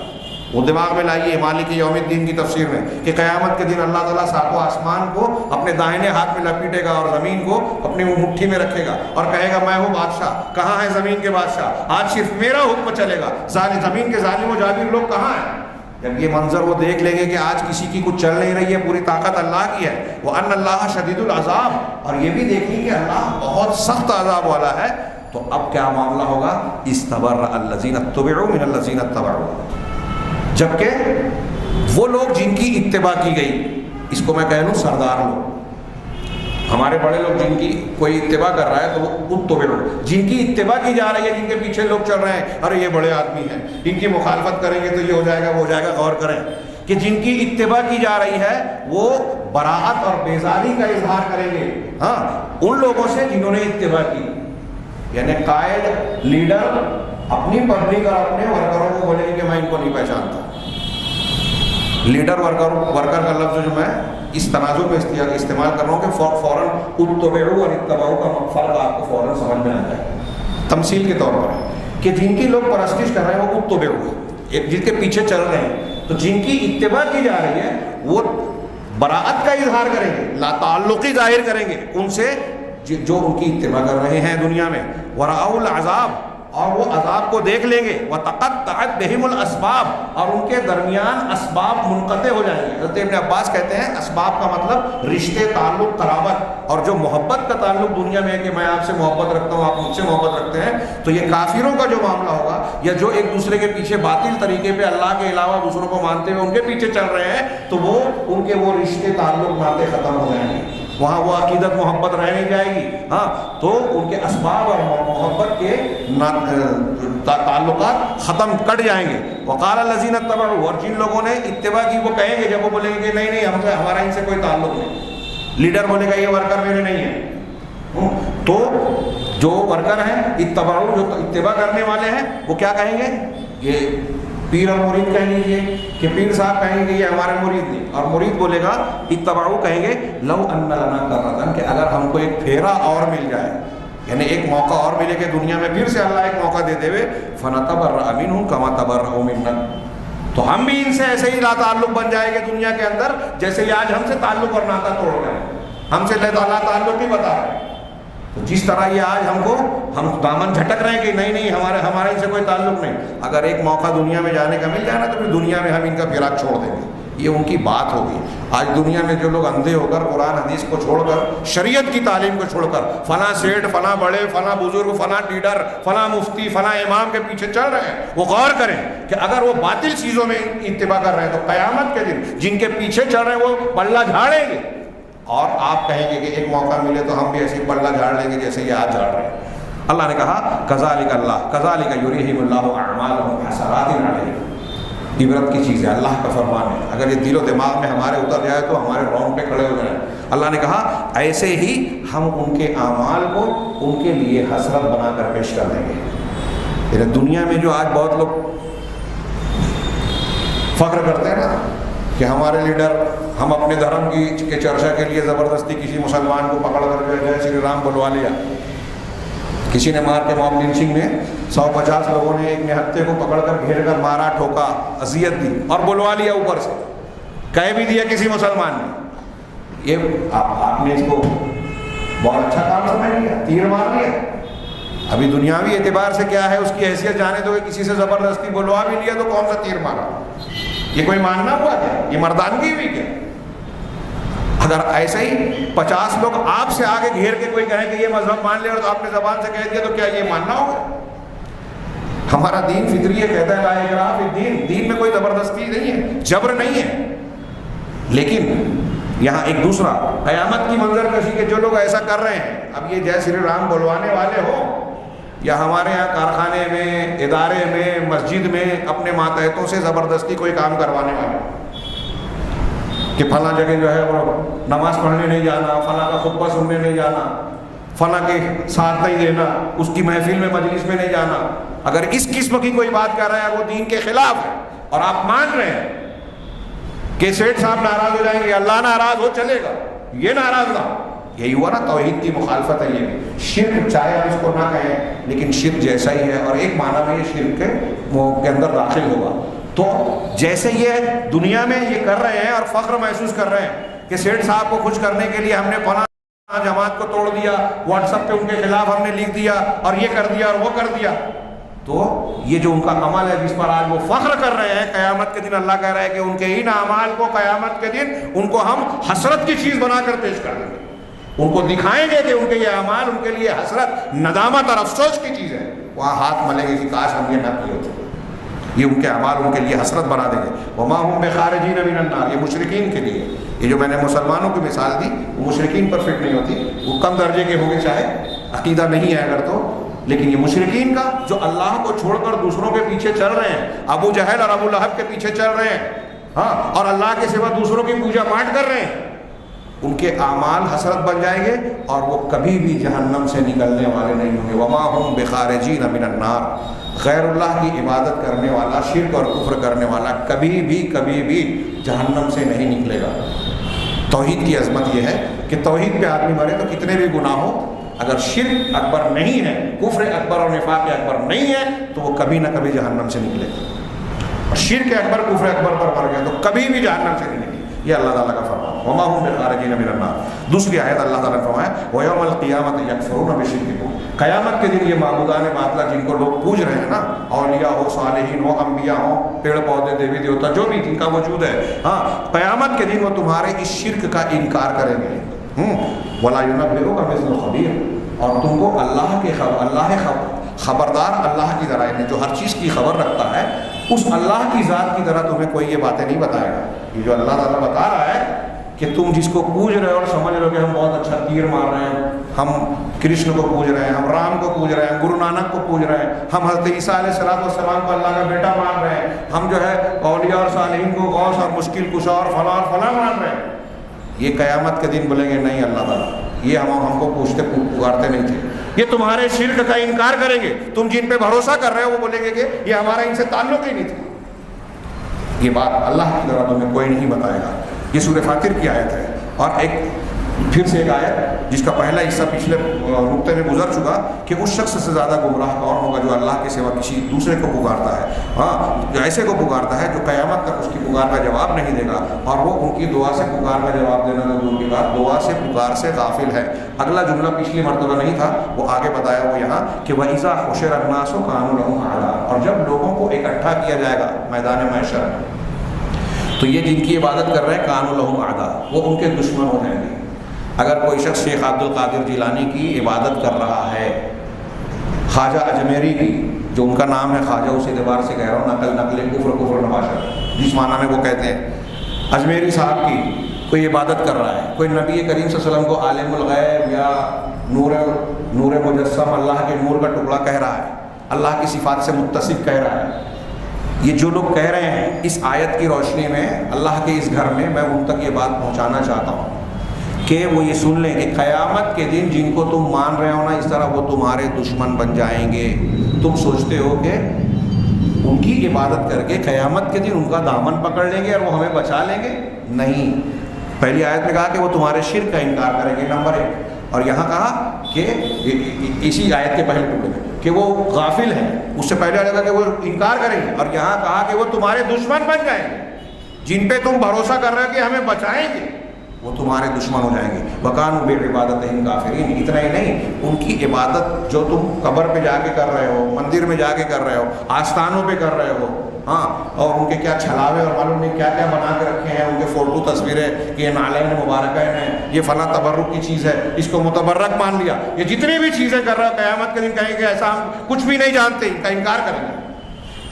وہ دماغ میں لائیے مالک یوم الدین کی تفسیر میں کہ قیامت کے دن اللہ تعالیٰ ساتوں آسمان کو اپنے دائنے ہاتھ میں لپیٹے گا اور زمین کو اپنی مٹھی میں رکھے گا اور کہے گا میں ہوں بادشاہ، کہاں ہے زمین کے بادشاہ، آج صرف میرا حکم چلے گا، زمین کے ظالم و جابر لوگ کہاں ہیں؟ جب یہ منظر وہ دیکھ لیں گے کہ آج کسی کی کچھ چل نہیں رہی ہے، پوری طاقت اللہ کی ہے، وَأَنَّ اللَّهَ شَدِيدُ الْعَذَابِ، اور یہ بھی دیکھیں کہ اللہ بہت سخت عذاب والا ہے، تو اب کیا معاملہ ہوگا؟ اِسْتَبَرَّأَ الَّذِينَ اتُّبِعُوا مِنَ الَّذِينَ اتَّبَعُوا، جبکہ وہ لوگ جن کی اتباع کی گئی، اس کو میں کہہ لوں سردار لوگ، ہمارے بڑے لوگ جن کی کوئی اتباع کر رہا ہے تو وہ اتبعوا، جن کی اتباع کی جا رہی ہے، جن کے پیچھے لوگ چل رہے ہیں، ارے یہ بڑے آدمی ہیں، ان کی مخالفت کریں گے تو یہ ہو جائے گا وہ ہو جائے گا، غور کریں کہ جن کی اتباع کی جا رہی ہے وہ براءت اور بیزاری کا اظہار کریں گے ان لوگوں سے جنہوں نے اتباع کی، یعنی قائد لیڈر اپنی پبلک اور اپنے ورکروں کو بولیں گے کہ میں ان کو نہیں پہچانتا۔ لیڈر ورکر کا لفظ جو میں اس تناظر میں استعمال کر رہا ہوں کہ فوراً اتبعوا اور اتباعوا کا فرق آپ کو فوراً سمجھ میں آ جائے، تمثیل کے طور پر کہ جن کی لوگ پرستش کر رہے ہیں وہ اتبعوا، جن کے پیچھے چل رہے ہیں، تو جن کی اتباع کی جا رہی ہے وہ براءت کا اظہار کریں گے، لا تعلقی ظاہر کریں گے ان سے جو ان کی اتباع کر رہے ہیں دنیا میں، وَرَأَوُا الْعَذَابَ، اور وہ عذاب کو دیکھ لیں گے، وَتَقَطَّعَتْ بِهِمُ الْأَسْبَابُ، اور ان کے درمیان اسباب منقطع ہو جائیں گے۔ حضرت ابن عباس کہتے ہیں اسباب کا مطلب رشتے، تعلق، قرابت، اور جو محبت کا تعلق دنیا میں ہے کہ میں آپ سے محبت رکھتا ہوں، آپ مجھ سے محبت رکھتے ہیں، تو یہ کافروں کا جو معاملہ ہوگا یا جو ایک دوسرے کے پیچھے باطل طریقے پہ اللہ کے علاوہ دوسروں کو مانتے ہوئے ان کے پیچھے چل رہے ہیں، تو وہ ان کے وہ رشتے، تعلق، ناطے ختم ہو جائیں گے، وہاں وہ عقیدت محبت رہ نہیں جائے گی، تو ان کے اسباب اور محبت کے تعلقات ختم کٹ جائیں گے۔ وقال الذین اتبعوا، اور جن لوگوں نے اتباع کی وہ کہیں گے، جب وہ بولیں گے کہ نہیں ہمارا ان سے کوئی تعلق نہیں، لیڈر بولے گا یہ ورکر میرے نہیں ہے، تو جو ورکر ہیں اتبعوا، جو اتباع کرنے والے ہیں، وہ کیا کہیں گے؟ یہ پیر اور مرید کہہ لیجیے کہ پیر صاحب کہیں گے یہ ہمارے مرید نہیں، اور مرید بولے گا اتبعوا، کہیں گے لو ان لنا کرۃ، کہ اگر ہم کو ایک پھیرا اور مل جائے، یعنی ایک موقع اور ملے کہ دنیا میں پھر سے اللہ ایک موقع دے دے فنتبرأ منہم کما تبرؤوا منا، تو ہم بھی ان سے ایسے ہی لا تعلق بن جائے گے دنیا کے اندر جیسے یہ آج ہم سے تعلق اور ناطہ توڑ گئے، ہم سے اللہ تعلق نہیں بتا رہے، تو جس طرح یہ آج ہم دامن جھٹک رہے ہیں کہ نہیں ہمارے ان سے کوئی تعلق نہیں، اگر ایک موقع دنیا میں جانے کا مل جائے نا تو پھر دنیا میں ہم ان کا فراق چھوڑ دیں گے، یہ ان کی بات ہوگی۔ آج دنیا میں جو لوگ اندھے ہو کر قرآن حدیث کو چھوڑ کر، شریعت کی تعلیم کو چھوڑ کر، فلاں سیٹ، فلاں بڑے، فلاں بزرگ، فلاں لیڈر، فلاں مفتی، فلاں امام کے پیچھے چل رہے ہیں، وہ غور کریں کہ اگر وہ باطل چیزوں میں اتباع کر رہے ہیں تو قیامت کے دن جن کے پیچھے چل رہے ہیں وہ پلہ جھاڑیں گے، اور آپ کہیں گے کہ ایک موقع ملے تو ہم بھی ایسے پلہ جھاڑ لیں گے جیسے یہ آج جھاڑ رہے ہیں۔ اللہ نے کہا کذالک یریہم اللہ اعمالہم حسرات علیہم، عبرت کی چیز ہے، اللہ کا فرمان ہے، اگر یہ دل و دماغ میں ہمارے اتر جائے تو ہمارے رونگٹے کھڑے ہو جائیں۔ اللہ نے کہا ایسے ہی ہم ان کے اعمال کو ان کے لیے حسرت بنا کر پیش کر دیں گے۔ پھر دنیا میں جو آج بہت لوگ فخر کرتے ہیں نا کہ ہمارے لیڈر، ہم اپنے دھرم کے چرچا کے لیے زبردستی کسی مسلمان کو پکڑ کر جائے شری رام بلوا لیا، کسی نے مار کے موب لنچنگ میں 150 لوگوں نے ایک نہتے کو پکڑ کر گھیر کر مارا، ٹھوکا، اذیت دی اور بلوا لیا، اوپر سے کہہ بھی دیا کسی مسلمان نے، یہ آپ نے اس کو بہت اچھا کام سمجھ لیا، تیر مار لیا۔ ابھی دنیاوی اعتبار سے کیا ہے اس کی حیثیت جانے دو، کہ کسی سے زبردستی بلوا بھی لیا تو کون سا تیر مارا، یہ کوئی ماننا ہوا کیا؟ یہ مردانگی ہوئی کیا؟ اگر ایسے ہی 50 لوگ آپ سے آگے گھیر کے کوئی کہیں کہ یہ مذہب مان لے اور آپ نے زبان سے کہہ دیا تو کیا یہ ماننا ہوگا؟ ہمارا دین فطری ہے، کہتا ہے لا اکراہ فی الدین، دین میں کوئی زبردستی نہیں ہے، جبر نہیں ہے۔ لیکن یہاں ایک دوسرا قیامت کی منظر کشی کے جو لوگ ایسا کر رہے ہیں، اب یہ جے شری رام بلوانے والے ہو یا ہمارے یہاں کارخانے میں، ادارے میں، مسجد میں اپنے ماتحتوں سے زبردستی کوئی کام کروانے والے کہ فلاں جگہ جو ہے وہ نماز پڑھنے نہیں جانا، فلاں کا خطبہ سننے نہیں جانا، فلاں کے ساتھ نہیں دینا، اس کی محفل میں مجلس میں نہیں جانا، اگر اس قسم کی کوئی بات کر رہا ہے وہ دین کے خلاف ہے اور آپ مان رہے ہیں کہ سیٹھ صاحب ناراض ہو جائیں گے، اللہ ناراض ہو چلے گا، یہ ناراض نہ، یہی ہوا نا توحید کی مخالفت ہے۔ یہ بھی شرک، چاہے آپ اس کو نہ کہیں لیکن شرک جیسا ہی ہے، اور ایک معنی میں یہ شرک کے اندر داخل ہوگا۔ تو جیسے یہ دنیا میں یہ کر رہے ہیں اور فخر محسوس کر رہے ہیں کہ سیٹھ صاحب کو خوش کرنے کے لیے ہم نے فلاں جماعت کو توڑ دیا، واٹس ایپ پہ ان کے خلاف ہم نے لکھ دیا اور یہ کر دیا اور وہ کر دیا، تو یہ جو ان کا عمل ہے جس پر آج وہ فخر کر رہے ہیں، قیامت کے دن اللہ کہہ رہا ہے کہ ان کے ان اعمال کو قیامت کے دن ان کو ہم حسرت کی چیز بنا کر پیش کر دیں گے، ان کو دکھائیں گے کہ ان کے یہ اعمال ان کے لیے حسرت، ندامت اور افسوس کی چیز ہے، وہاں ہاتھ ملیں گے کہ کاش ہم یہ نہ کیے ہوتے، یہ ان کے اعمال ان کے لیے حسرت بنا دیں گے۔ وما هم بخارجین من النار، یہ مشرکین کے لیے، یہ جو میں نے مسلمانوں کی مثال دی وہ مشرکین پر فٹ نہیں ہوتی، وہ کم درجے کے ہوں گے چاہے عقیدہ نہیں ہے اگر تو، لیکن یہ مشرکین کا جو اللہ کو چھوڑ کر دوسروں کے پیچھے چل رہے ہیں، ابو جہل اور ابو لہب کے پیچھے چل رہے ہیں، ہاں، اور اللہ کے سوا دوسروں کی پوجا پاٹ کر رہے ہیں، ان کے اعمال حسرت بن جائیں گے اور وہ کبھی بھی جہنم سے نکلنے والے نہیں ہوں گے۔ وما هم بخارجین من النار، غیر اللہ کی عبادت کرنے والا، شرک اور کفر کرنے والا کبھی بھی جہنم سے نہیں نکلے گا۔ توحید کی عظمت یہ ہے کہ توحید پہ آدمی مرے تو کتنے بھی گناہ ہو، اگر شرک اکبر نہیں ہے، کفر اکبر اور نفاق اکبر نہیں ہے تو وہ کبھی نہ کبھی جہنم سے نکلے گا، اور شرک اکبر کفر اکبر پر مر گیا تو کبھی بھی جہنم سے نہیں نکلے، یہ اللہ تعالیٰ کا فرمان۔ وما هم بخارجین من النار۔ دوسری آیت اللہ تعالیٰ نے فرمایا وَيَوْمَ الْقِيَامَةِ يَكْفُرُونَ بِشِرْكِكُمْ، قیامت کے دن یہ معبودان باطلہ جن کو لوگ پوج رہے ہیں نا، اولیاء ہو، صالحین ہو، انبیاء ہو، پیڑ پودے، دیوی دیوتا، جو بھی جن کا وجود ہے، ہاں، قیامت کے دن وہ تمہارے اس شرک کا انکار کریں گے۔ وَلَا يُنَبِّئُكَ مِثْلُ خَبِيرٍ، اور تم کو اللہ خبردار اللہ کی طرح، یعنی جو ہر چیز کی خبر رکھتا ہے اس اللہ کی ذات کی طرح تمہیں کوئی یہ باتیں نہیں بتائے گا۔ یہ جو اللہ تعالیٰ بتا رہا ہے کہ تم جس کو پوج رہے ہو اور سمجھ رہے ہو کہ ہم بہت اچھا تیر مار رہے ہیں، ہم کرشن کو پوج رہے ہیں، ہم رام کو پوج رہے ہیں، گرو نانک کو پوج رہے ہیں، ہم حضرت عیسیٰ علیہ السلام کو اللہ کا بیٹا مان رہے ہیں، ہم جو ہے اولیاء اور صالحین کو غوث اور مشکل کشا اور فلاں مان رہے ہیں، یہ قیامت کے دن بولیں گے نہیں اللہ تعالیٰ یہ ہم کو پوچھتے پکارتے نہیں تھے، یہ تمہارے شرک کا انکار کریں گے، تم جن پہ بھروسہ کر رہے ہو وہ بولیں گے کہ یہ ہمارا ان سے تعلق ہی نہیں تھا۔ یہ بات اللہ کی طرح تمہیں کوئی نہیں بتائے گا۔ یہ سورہ فاطر کی آیت ہے، اور پھر سے ایک آیت جس کا پہلا حصہ پچھلے نقطے میں گزر چکا کہ اس شخص سے زیادہ گمراہ کون ہوگا جو اللہ کے سوا کسی دوسرے کو پکارتا ہے، ہاں، جو ایسے کو پکارتا ہے جو قیامت تک اس کی پکار کا جواب نہیں دے گا، اور وہ ان کی دعا سے پکار کا جواب دینا تو دور کی بات، دعا سے پکار سے غافل ہے۔ اگلا جملہ پچھلی مرتبہ نہیں تھا، وہ آگے بتایا وہ یہاں کہ وَإِذَا حُشِرَ النَّاسُ كَانُوا لَهُمْ أَعْدَاءً، اور جب لوگوں کو اکٹھا کیا جائے گا میدان محشر میں تو یہ جن کی عبادت کر رہے ہیں كَانُوا لَهُمْ أَعْدَاءً، وہ ان کے دشمن ہو جائیں گے۔ اگر کوئی شخص شیخ عبد القادر جیلانی کی عبادت کر رہا ہے، خواجہ اجمیری کی، جو ان کا نام ہے خواجہ، اسی اعتبار سے کہہ رہا ہوں، نقل کفر نباشر جس معنی میں وہ کہتے ہیں، اجمیری صاحب کی کوئی عبادت کر رہا ہے، کوئی نبی کریم صلی اللہ علیہ وسلم کو عالم الغیب یا نور مجسم، اللہ کے نور کا ٹکڑا کہہ رہا ہے، اللہ کی صفات سے متصف کہہ رہا ہے، یہ جو لوگ کہہ رہے ہیں اس آیت کی روشنی میں اللہ کے اس گھر میں ان تک یہ بات پہنچانا چاہتا ہوں کہ وہ یہ سن لیں کہ قیامت کے دن جن کو تم مان رہے ہو نا اس طرح وہ تمہارے دشمن بن جائیں گے۔ تم سوچتے ہو کہ ان کی عبادت کر کے قیامت کے دن ان کا دامن پکڑ لیں گے اور وہ ہمیں بچا لیں گے، نہیں۔ پہلی آیت میں کہا کہ وہ تمہارے شرک کا انکار کریں گے، نمبر 1، اور یہاں کہا کہ اسی آیت کے پہلے ٹکڑے میں کہ وہ غافل ہیں، اس سے پہلے آیا کہ وہ انکار کریں گے، اور یہاں کہا کہ وہ تمہارے دشمن بن جائیں گے، جن پہ تم بھروسہ کر رہے ہو کہ ہمیں بچائیں گے وہ تمہارے دشمن ہو جائیں گے۔ وَكَانُوا بِعِبَادَتِهِمْ كَافِرِينَ، اتنا ہی نہیں، ان کی عبادت جو تم قبر پہ جا کے کر رہے ہو، مندر میں جا کے کر رہے ہو، آستانوں پہ کر رہے ہو، ہاں، اور ان کے کیا چھلاوے اور معلوم نہیں کیا کیا بنا کے رکھے ہیں، ان کے فوٹو تصویریں کہ یہ نالین مبارکین ہیں، یہ فلاں تبرک کی چیز ہے، اس کو متبرک مان لیا، یہ جتنی بھی چیزیں کر رہا ہے قیامت کے دن کہیں گے ایسا ہم کچھ بھی نہیں جانتے، ان کا انکار کریں گے۔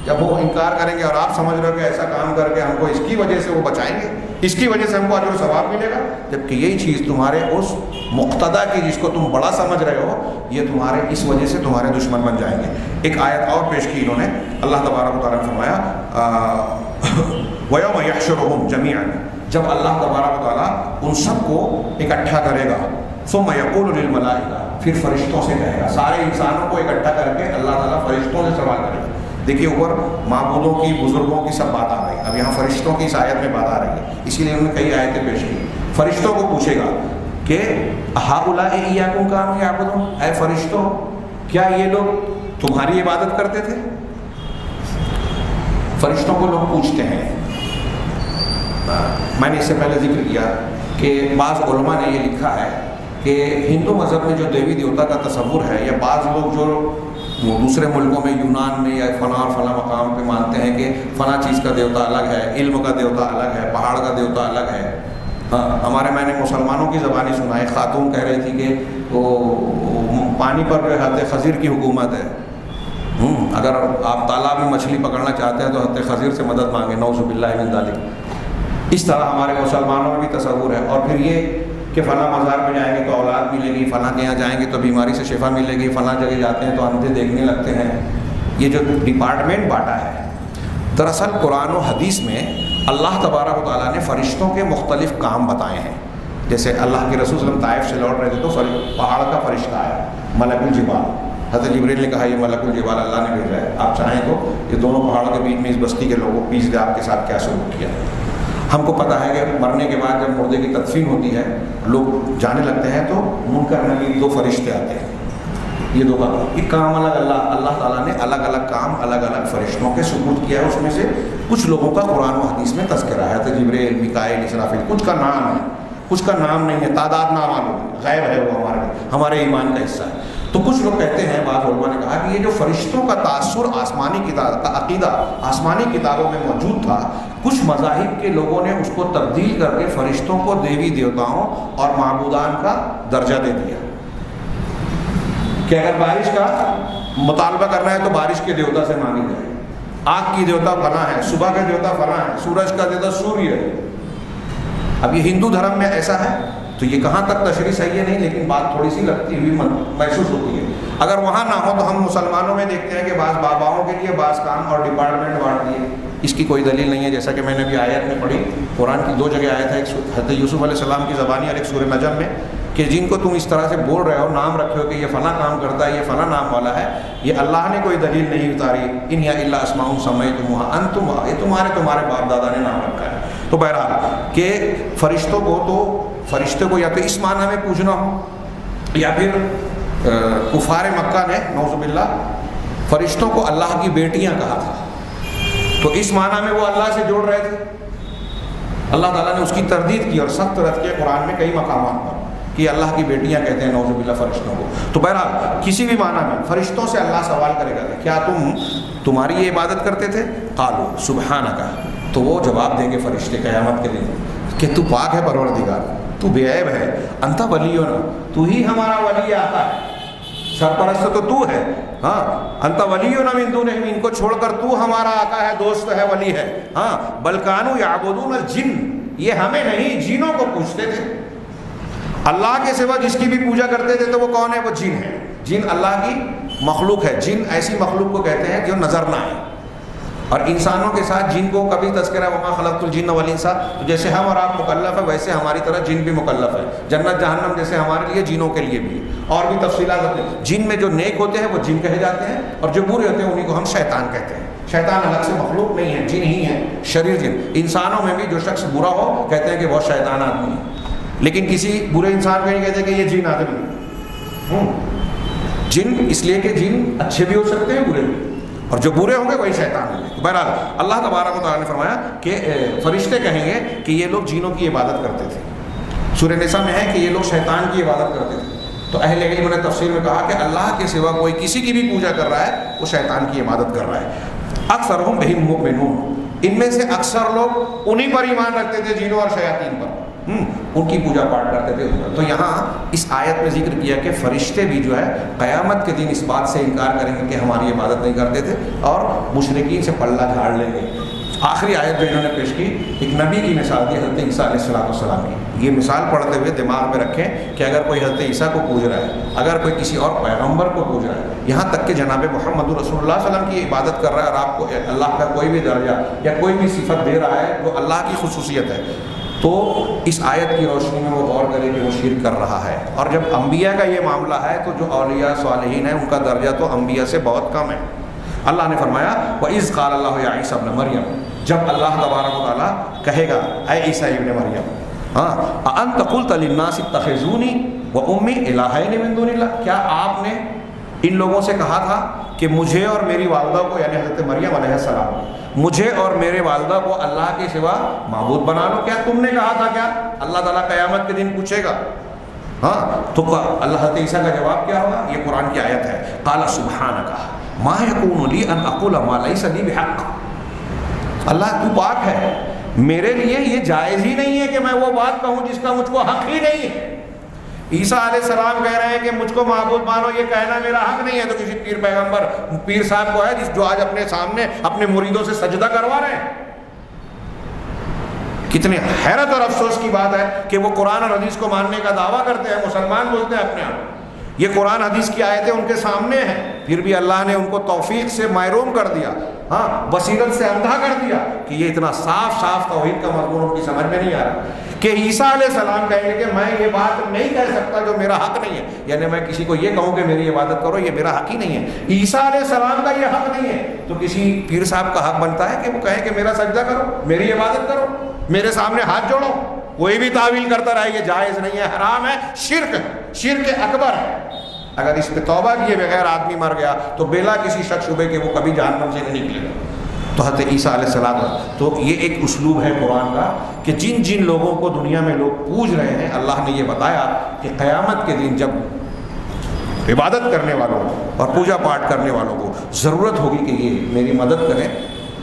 جب وہ انکار کریں گے اور آپ سمجھ رہے ہو کہ ایسا کام کر کے ہم کو اس کی وجہ سے وہ بچائیں گے، اس کی وجہ سے ہم کو اجر و ثواب ملے گا، جبکہ یہی چیز تمہارے اس مقتدا کی جس کو تم بڑا سمجھ رہے ہو یہ تمہارے اس وجہ سے تمہارے دشمن بن جائیں گے۔ ایک آیت اور پیش کی انہوں نے، اللہ تبارک و تعالیٰ نے فرمایا وَيَوْمَ يَحْشُرُهُمْ جَمِيعًا، جب اللہ تبارک و تعالیٰ ان سب کو اکٹھا کرے گا، ثُمَّ يَقُولُ لِلْمَلَائِكَةِ، پھر فرشتوں سے کہے گا، سارے انسانوں کو اکٹھا کر کے اللہ تعالیٰ فرشتوں سے سوال کرے گا۔ دیکھیے اوپر معبودوں کی، بزرگوں کی سب بات آ رہی ہے، اب یہاں فرشتوں کی اس آیت میں بات آ رہی ہے، اسی لیے انہوں نے کئی آیتیں پیش کی۔ فرشتوں کو پوچھے گا کہ ہؤلاء ایاکم کانوا یعبدون، اے فرشتوں کیا یہ لوگ تمہاری عبادت کرتے تھے؟ فرشتوں کو لوگ پوچھتے ہیں۔ میں نے اس سے پہلے ذکر کیا کہ بعض علماء نے یہ لکھا ہے کہ ہندو مذہب میں جو دیوی دیوتا کا تصور ہے، یا بعض لوگ جو دوسرے ملکوں میں یونان میں یا فلاں اور فلاں مقام پہ مانتے ہیں کہ فلاں چیز کا دیوتا الگ ہے، علم کا دیوتا الگ ہے، پہاڑ کا دیوتا الگ ہے۔ ہمارے میں نے مسلمانوں کی زبانی سنا ہے، خاتون کہہ رہی تھی کہ وہ پانی پر جو حضرت خضر کی حکومت ہے، اگر آپ تالاب میں مچھلی پکڑنا چاہتے ہیں تو حضرت خضر سے مدد مانگیں، نعوذ باللہ من ذالک۔ اس طرح ہمارے مسلمانوں میں بھی تصور ہے۔ اور پھر یہ کہ فلاں مزار میں جائیں گے تو اولاد ملے گی، فلاں کے یہاں جائیں گے تو بیماری سے شفا ملے گی، فلاں جگہ جاتے ہیں تو اندھے دیکھنے لگتے ہیں۔ یہ جو ڈپارٹمنٹ بانٹا ہے، دراصل قرآن و حدیث میں اللہ تبارک و تعالیٰ نے فرشتوں کے مختلف کام بتائے ہیں۔ جیسے اللہ کے رسول صلی اللہ علیہ وسلم طائف سے لوٹ رہے تھے تو پہاڑ کا فرشتہ آیا، ملک الجبال، حضرت جبریل نے کہا یہ ملک الجبال اللہ نے بھیجا ہے، آپ چاہیں تو یہ دونوں پہاڑوں کے بیچ میں اس بستی کے لوگوں پیس دے، آپ کے ساتھ کیا سلوک کیا۔ ہم کو پتہ ہے کہ مرنے کے بعد جب مردے کی تدفین ہوتی ہے لوگ جانے لگتے ہیں تو منکر نکیر دو فرشتے آتے ہیں، یہ دو کام، یہ کام اللہ تعالیٰ نے الگ الگ کام الگ الگ فرشتوں کے سپرد کیا ہے۔ اس میں سے کچھ لوگوں کا قرآن و حدیث میں تذکرہ ہے، حضرت جبریل، میکائیل، اسرافیل، کچھ کا نام ہے، کچھ کا نام نہیں ہے، تعداد نہ معلوم ہے، غیب ہے، وہ ہمارے ایمان کا حصہ ہے۔ تو کچھ لوگ کہتے ہیں، بعض علماء نے کہا کہ یہ جو فرشتوں کا تاثر آسمانی کتاب کا عقیدہ آسمانی کتابوں میں موجود تھا، کچھ مذاہب کے لوگوں نے اس کو تبدیل کر کے فرشتوں کو دیوی دیوتاؤں اور معبودان کا درجہ دے دیا کہ اگر بارش کا مطالبہ کرنا ہے تو بارش کے دیوتا سے مانگی جائے، آگ کی دیوتا فلاں ہے، صبح کا دیوتا فلاں ہے، سورج کا دیوتا سوریہ ہے۔ اب یہ ہندو دھرم میں ایسا ہے تو یہ کہاں تک تشریح صحیح ہے نہیں، لیکن بات تھوڑی سی لگتی ہوئی محسوس ہوتی ہے۔ اگر وہاں نہ ہو تو ہم مسلمانوں میں دیکھتے ہیں کہ بعض باباؤں کے لیے بعض کام اور ڈپارٹمنٹ بانٹ دیے، اس کی کوئی دلیل نہیں ہے۔ جیسا کہ میں نے بھی آیت میں پڑھی، قرآن کی دو جگہ آیت ہے، ایک حضرت یوسف علیہ السلام کی زبانی اور ایک سورہ نجم میں، کہ جن کو تم اس طرح سے بول رہے ہو، نام رکھے ہو کہ یہ فلاں کام کرتا ہے، یہ فلاں نام والا ہے، یہ اللہ نے کوئی دلیل نہیں اتاری، ان یا الا اسماء سمیتموها انتم، یہ تمہارے باپ دادا نے نام رکھا ہے۔ تو بہرحال کہ فرشتوں کو تو فرشتے کو یا تو اس معنی میں پوجنا ہو، یا پھر کفار مکہ نے نعوذ باللہ فرشتوں کو اللہ کی بیٹیاں کہا تھا، تو اس معنی میں وہ اللہ سے جوڑ رہے تھے۔ اللہ تعالیٰ نے اس کی تردید کی اور سخت رد کیا قرآن میں کئی مقامات پر کہ اللہ کی بیٹیاں کہتے ہیں نعوذ باللہ فرشتوں کو۔ تو بہرحال کسی بھی معنی میں فرشتوں سے اللہ سوال کرے گا کہ کیا تمہاری یہ عبادت کرتے تھے؟ قالوا سبحانک، تو وہ جواب دیں گے فرشتے قیامت کے دن کہ تو پاک ہے پروردگار، تو بے عیب ہے، انت ولینا، تو ہی ہمارا ولی آقا ہے، سرپرست تو ہے، ہاں، انت ولینا من دونہم، ان کو چھوڑ کر تو ہمارا آقا ہے، دوست ہے، ولی ہے، ہاں، بل کانوا یعبدون الجن، یہ ہمیں نہیں جنوں کو پوجتے تھے۔ اللہ کے سوا جس کی بھی پوجا کرتے تھے تو وہ کون ہے؟ وہ جن ہے۔ جن اللہ کی مخلوق ہے، جن ایسی مخلوق کو کہتے ہیں جو نظر نہ آئے، اور انسانوں کے ساتھ جن کو کبھی تذکرہ وما خلقت الجن والانس، تو جیسے ہم اور آپ مکلف ہے ویسے ہماری طرح جن بھی مکلف ہے، جنت جہنم جیسے ہمارے لیے جنوں کے لیے بھی، اور بھی تفصیلات ہوتے ہیں۔ جن میں جو نیک ہوتے ہیں وہ جن کہے جاتے ہیں، اور جو برے ہوتے ہیں انہیں کو ہم شیطان کہتے ہیں۔ شیطان الگ سے مخلوق نہیں ہے، جن ہی ہے، شریر جن۔ انسانوں میں بھی جو شخص برا ہو کہتے ہیں کہ وہ شیطان آدمی ہے، لیکن کسی برے انسان کو نہیں کہتے کہ یہ جن آدمی ہے۔ جن اس لیے کہ جن اچھے بھی ہو سکتے ہیں، برے بھی، اور جو برے ہوں گے وہی شیطان ہوں گے۔ بہرحال اللہ تبارک و تعالیٰ نے فرمایا کہ فرشتے کہیں گے کہ یہ لوگ جنوں کی عبادت کرتے تھے۔ سورہ نساء میں ہے کہ یہ لوگ شیطان کی عبادت کرتے تھے۔ تو اہل علم نے تفسیر میں کہا کہ اللہ کے سوا کوئی کسی کی بھی پوجا کر رہا ہے وہ شیطان کی عبادت کر رہا ہے۔ اکثرهم بهم مؤمنون، ان میں سے اکثر لوگ انہی پر ایمان رکھتے تھے، جنوں اور شیاطین پر، ان کی پوجا پاٹ کرتے تھے۔ تو یہاں اس آیت میں ذکر کیا کہ فرشتے بھی جو ہے قیامت کے دن اس بات سے انکار کریں گے کہ ہماری عبادت نہیں کرتے تھے، اور مشرکین سے پلہ جھاڑ لیں گے۔ آخری آیت جو انہوں نے پیش کی، ایک نبی کی مثال دی، حضرت عیسیٰ علیہ السلام کی۔ یہ مثال پڑھتے ہوئے دماغ میں رکھیں کہ اگر کوئی حضرت عیسیٰ کو پوج رہا ہے، اگر کوئی کسی اور پیغمبر کو پوج رہا ہے، یہاں تک کہ جناب محمد رسول اللہ صلی اللہ علیہ وسلم کی عبادت کر رہا ہے، اور آپ کو اللہ کا کوئی بھی درجہ یا کوئی بھی صفت دے رہا ہے جو اللہ کی خصوصیت ہے، تو اس آیت کی روشنی میں وہ غور کرے کہ وہ شرک کر رہا ہے. اور جب انبیاء کا یہ معاملہ ہے تو جو اولیاء صالحین ہیں ان کا درجہ تو انبیاء سے بہت کم ہے. اللہ نے فرمایا وَإِذْ قَالَ اللَّهُ يَا عِيسَى ابْنَ مَرْيَمَ، جب اللہ تبارک و تعالیٰ کہے گا اے عیسیٰ ابن مریم، أَأَنْتَ قُلْتَ لِلنَّاسِ اتَّخِذُونِي وَأُمِّي إِلَٰهَيْنِ مِن دُونِ اللَّهِ، کیا آپ نے ان لوگوں سے کہا تھا کہ مجھے اور میری والدہ کو، یعنی حضرت مریم علیہ السلام، مجھے اور میرے والدہ کو اللہ کے سوا معبود بنا لو؟ کیا تم نے کہا تھا؟ کیا اللہ تعالیٰ قیامت کے دن پوچھے گا؟ تو اللہ حضرت عیسیٰ کا جواب کیا ہوگا؟ یہ قرآن کی آیت ہے، قال سبحانک ما یکون لی ان اقول ما لیس لی بحق، اللہ تو پاک ہے، میرے لیے یہ جائز ہی نہیں ہے کہ میں وہ بات کہوں جس کا مجھ کو حق ہی نہیں ہے. عیسیٰ علیہ السلام کہہ رہے ہیں کہ مجھ کو معبود مانو، یہ کہنا میرا حق نہیں ہے. تو کسی پیر پیغمبر پیر صاحب کو ہے جو آج اپنے سامنے اپنے مریدوں سے سجدہ کروا رہے ہیں. کتنے حیرت اور افسوس کی بات ہے کہ وہ قرآن اور حدیث کو ماننے کا دعویٰ کرتے ہیں، مسلمان بولتے ہیں اپنے آپ. یہ قرآن حدیث کی آیتیں ان کے سامنے ہیں، پھر بھی اللہ نے ان کو توفیق سے محروم کر دیا، بصیرت سے اندھا کر دیا کہ یہ اتنا صاف صاف توحید کا مضمون ان کی سمجھ میں نہیں آ رہا کہ عیسیٰ علیہ السلام کہیں گے کہ میں یہ بات نہیں کہہ سکتا جو میرا حق نہیں ہے، یعنی میں کسی کو یہ کہوں کہ میری عبادت کرو، یہ میرا حق ہی نہیں ہے. عیسیٰ علیہ السلام کا یہ حق نہیں ہے تو کسی پیر صاحب کا حق بنتا ہے کہ وہ کہیں کہ میرا سجدہ کرو، میری عبادت کرو، میرے سامنے ہاتھ جوڑو. کوئی بھی تعویل کرتا رہے یہ جائز نہیں ہے، حرام ہے، شرک اکبر ہے. اگر اس پہ توبہ کیے بغیر آدمی مر گیا تو بلا کسی شک شبے کہ وہ کبھی جہنم سے نہیں نکلے گا. تو حضرت عیسیٰ علیہ السلام، تو یہ ایک اسلوب ہے قرآن کا کہ جن لوگوں کو دنیا میں لوگ پوج رہے ہیں، اللہ نے یہ بتایا کہ قیامت کے دن جب عبادت کرنے والوں اور پوجا پاٹ کرنے والوں کو ضرورت ہوگی کہ یہ میری مدد کریں،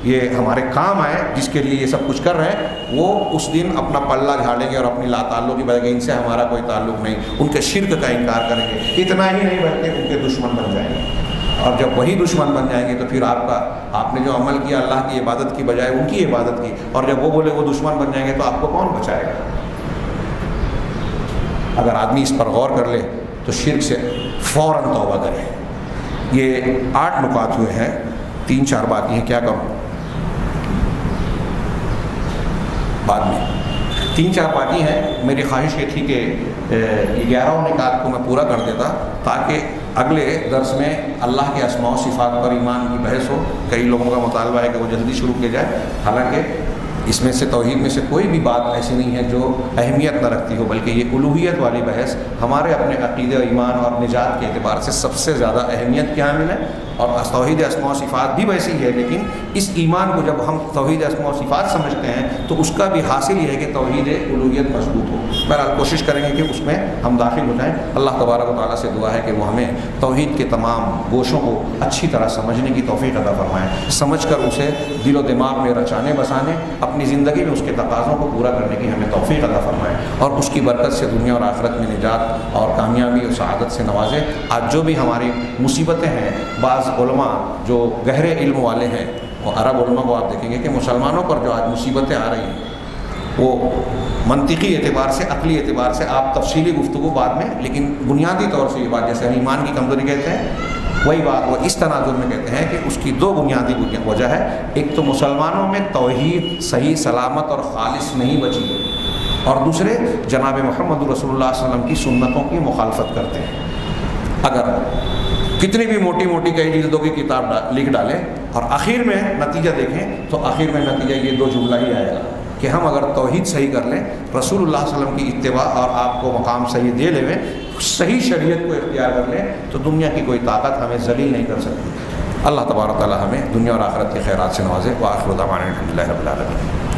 یہ ہمارے کام آئے، جس کے لیے یہ سب کچھ کر رہے ہیں، وہ اس دن اپنا پلہ جھاڑیں گے اور اپنی لا تعلق کی بجائے ان سے ہمارا کوئی تعلق نہیں، ان کے شرک کا انکار کریں گے. اتنا ہی نہیں بلکہ ان کے دشمن بن جائیں گے. اور جب وہی دشمن بن جائیں گے تو پھر آپ نے جو عمل کیا اللہ کی عبادت کی بجائے ان کی عبادت کی، اور جب وہ بولے وہ دشمن بن جائیں گے تو آپ کو کون بچائے گا؟ اگر آدمی اس پر غور کر لے تو شرک سے فوراً توبہ کرے. یہ 8 نکات ہوئے ہیں، 3-4 باقی ہیں، کیا کروں بعد میں 3-4 باقی ہیں. میری خواہش یہ تھی کہ 11 نکات کو میں پورا کر دیتا تاکہ اگلے درس میں اللہ کے اسماء و صفات پر ایمان کی بحث ہو. کئی لوگوں کا مطالبہ ہے کہ وہ جلدی شروع کیا جائے، حالانکہ اس میں سے توحید میں سے کوئی بھی بات ایسی نہیں ہے جو اہمیت نہ رکھتی ہو، بلکہ یہ الوہیت والی بحث ہمارے اپنے عقیدہ ایمان اور نجات کے اعتبار سے سب سے زیادہ اہمیت کی حامل ہے. اور توحید اسماء و صفات بھی ویسی ہے، لیکن اس ایمان کو جب ہم توحید اسماء و صفات سمجھتے ہیں تو اس کا بھی حاصل یہ ہے کہ توحید الوہیت مضبوط ہو. بہرحال کوشش کریں گے کہ اس میں ہم داخل ہو جائیں. اللہ تبارک و تعالیٰ سے دعا ہے کہ وہ ہمیں توحید کے تمام گوشوں کو اچھی طرح سمجھنے کی توفیق عطا فرمائیں، سمجھ کر اسے دل و دماغ میں رچانے بسانے، اپنی زندگی میں اس کے تقاضوں کو پورا کرنے کی ہمیں توفیق عطا فرمائیں، اور اس کی برکت سے دنیا اور آخرت میں نجات اور کامیابی اور سعادت سے نوازے. آج جو بھی ہماری مصیبتیں ہیں، بعض علماء جو گہرے علم والے ہیں، وہ عرب علماء کو آپ دیکھیں گے کہ مسلمانوں پر جو آج مصیبتیں آ رہی ہیں وہ منطقی اعتبار سے، عقلی اعتبار سے آپ تفصیلی گفتگو بعد میں، لیکن بنیادی طور سے یہ بات جیسے ہم ایمان کی کمزوری کہتے ہیں وہی بات وہ اس تناظر میں کہتے ہیں کہ اس کی 2 بنیادی وجہ ہے. ایک تو مسلمانوں میں توحید صحیح سلامت اور خالص نہیں بچی، اور دوسرے جناب محمد رسول اللہ صلی اللہ علیہ وسلم کی سنتوں کی مخالفت کرتے ہیں. اگر کتنی بھی موٹی موٹی کئی جلدوں کی کتاب لکھ ڈالیں اور آخر میں نتیجہ دیکھیں تو آخر میں نتیجہ یہ 2 جملہ ہی آئے گا کہ ہم اگر توحید صحیح کر لیں، رسول اللہ صلی اللہ علیہ وسلم کی اتباع اور آپ کو مقام صحیح دے لیں، صحیح شریعت کو اختیار کر لیں تو دنیا کی کوئی طاقت ہمیں ذلیل نہیں کر سکتی. اللہ تبارک و تعالی ہمیں دنیا اور آخرت کے خیرات سے نوازے. وآخر دعوانا الحمدللہ رب العالمین.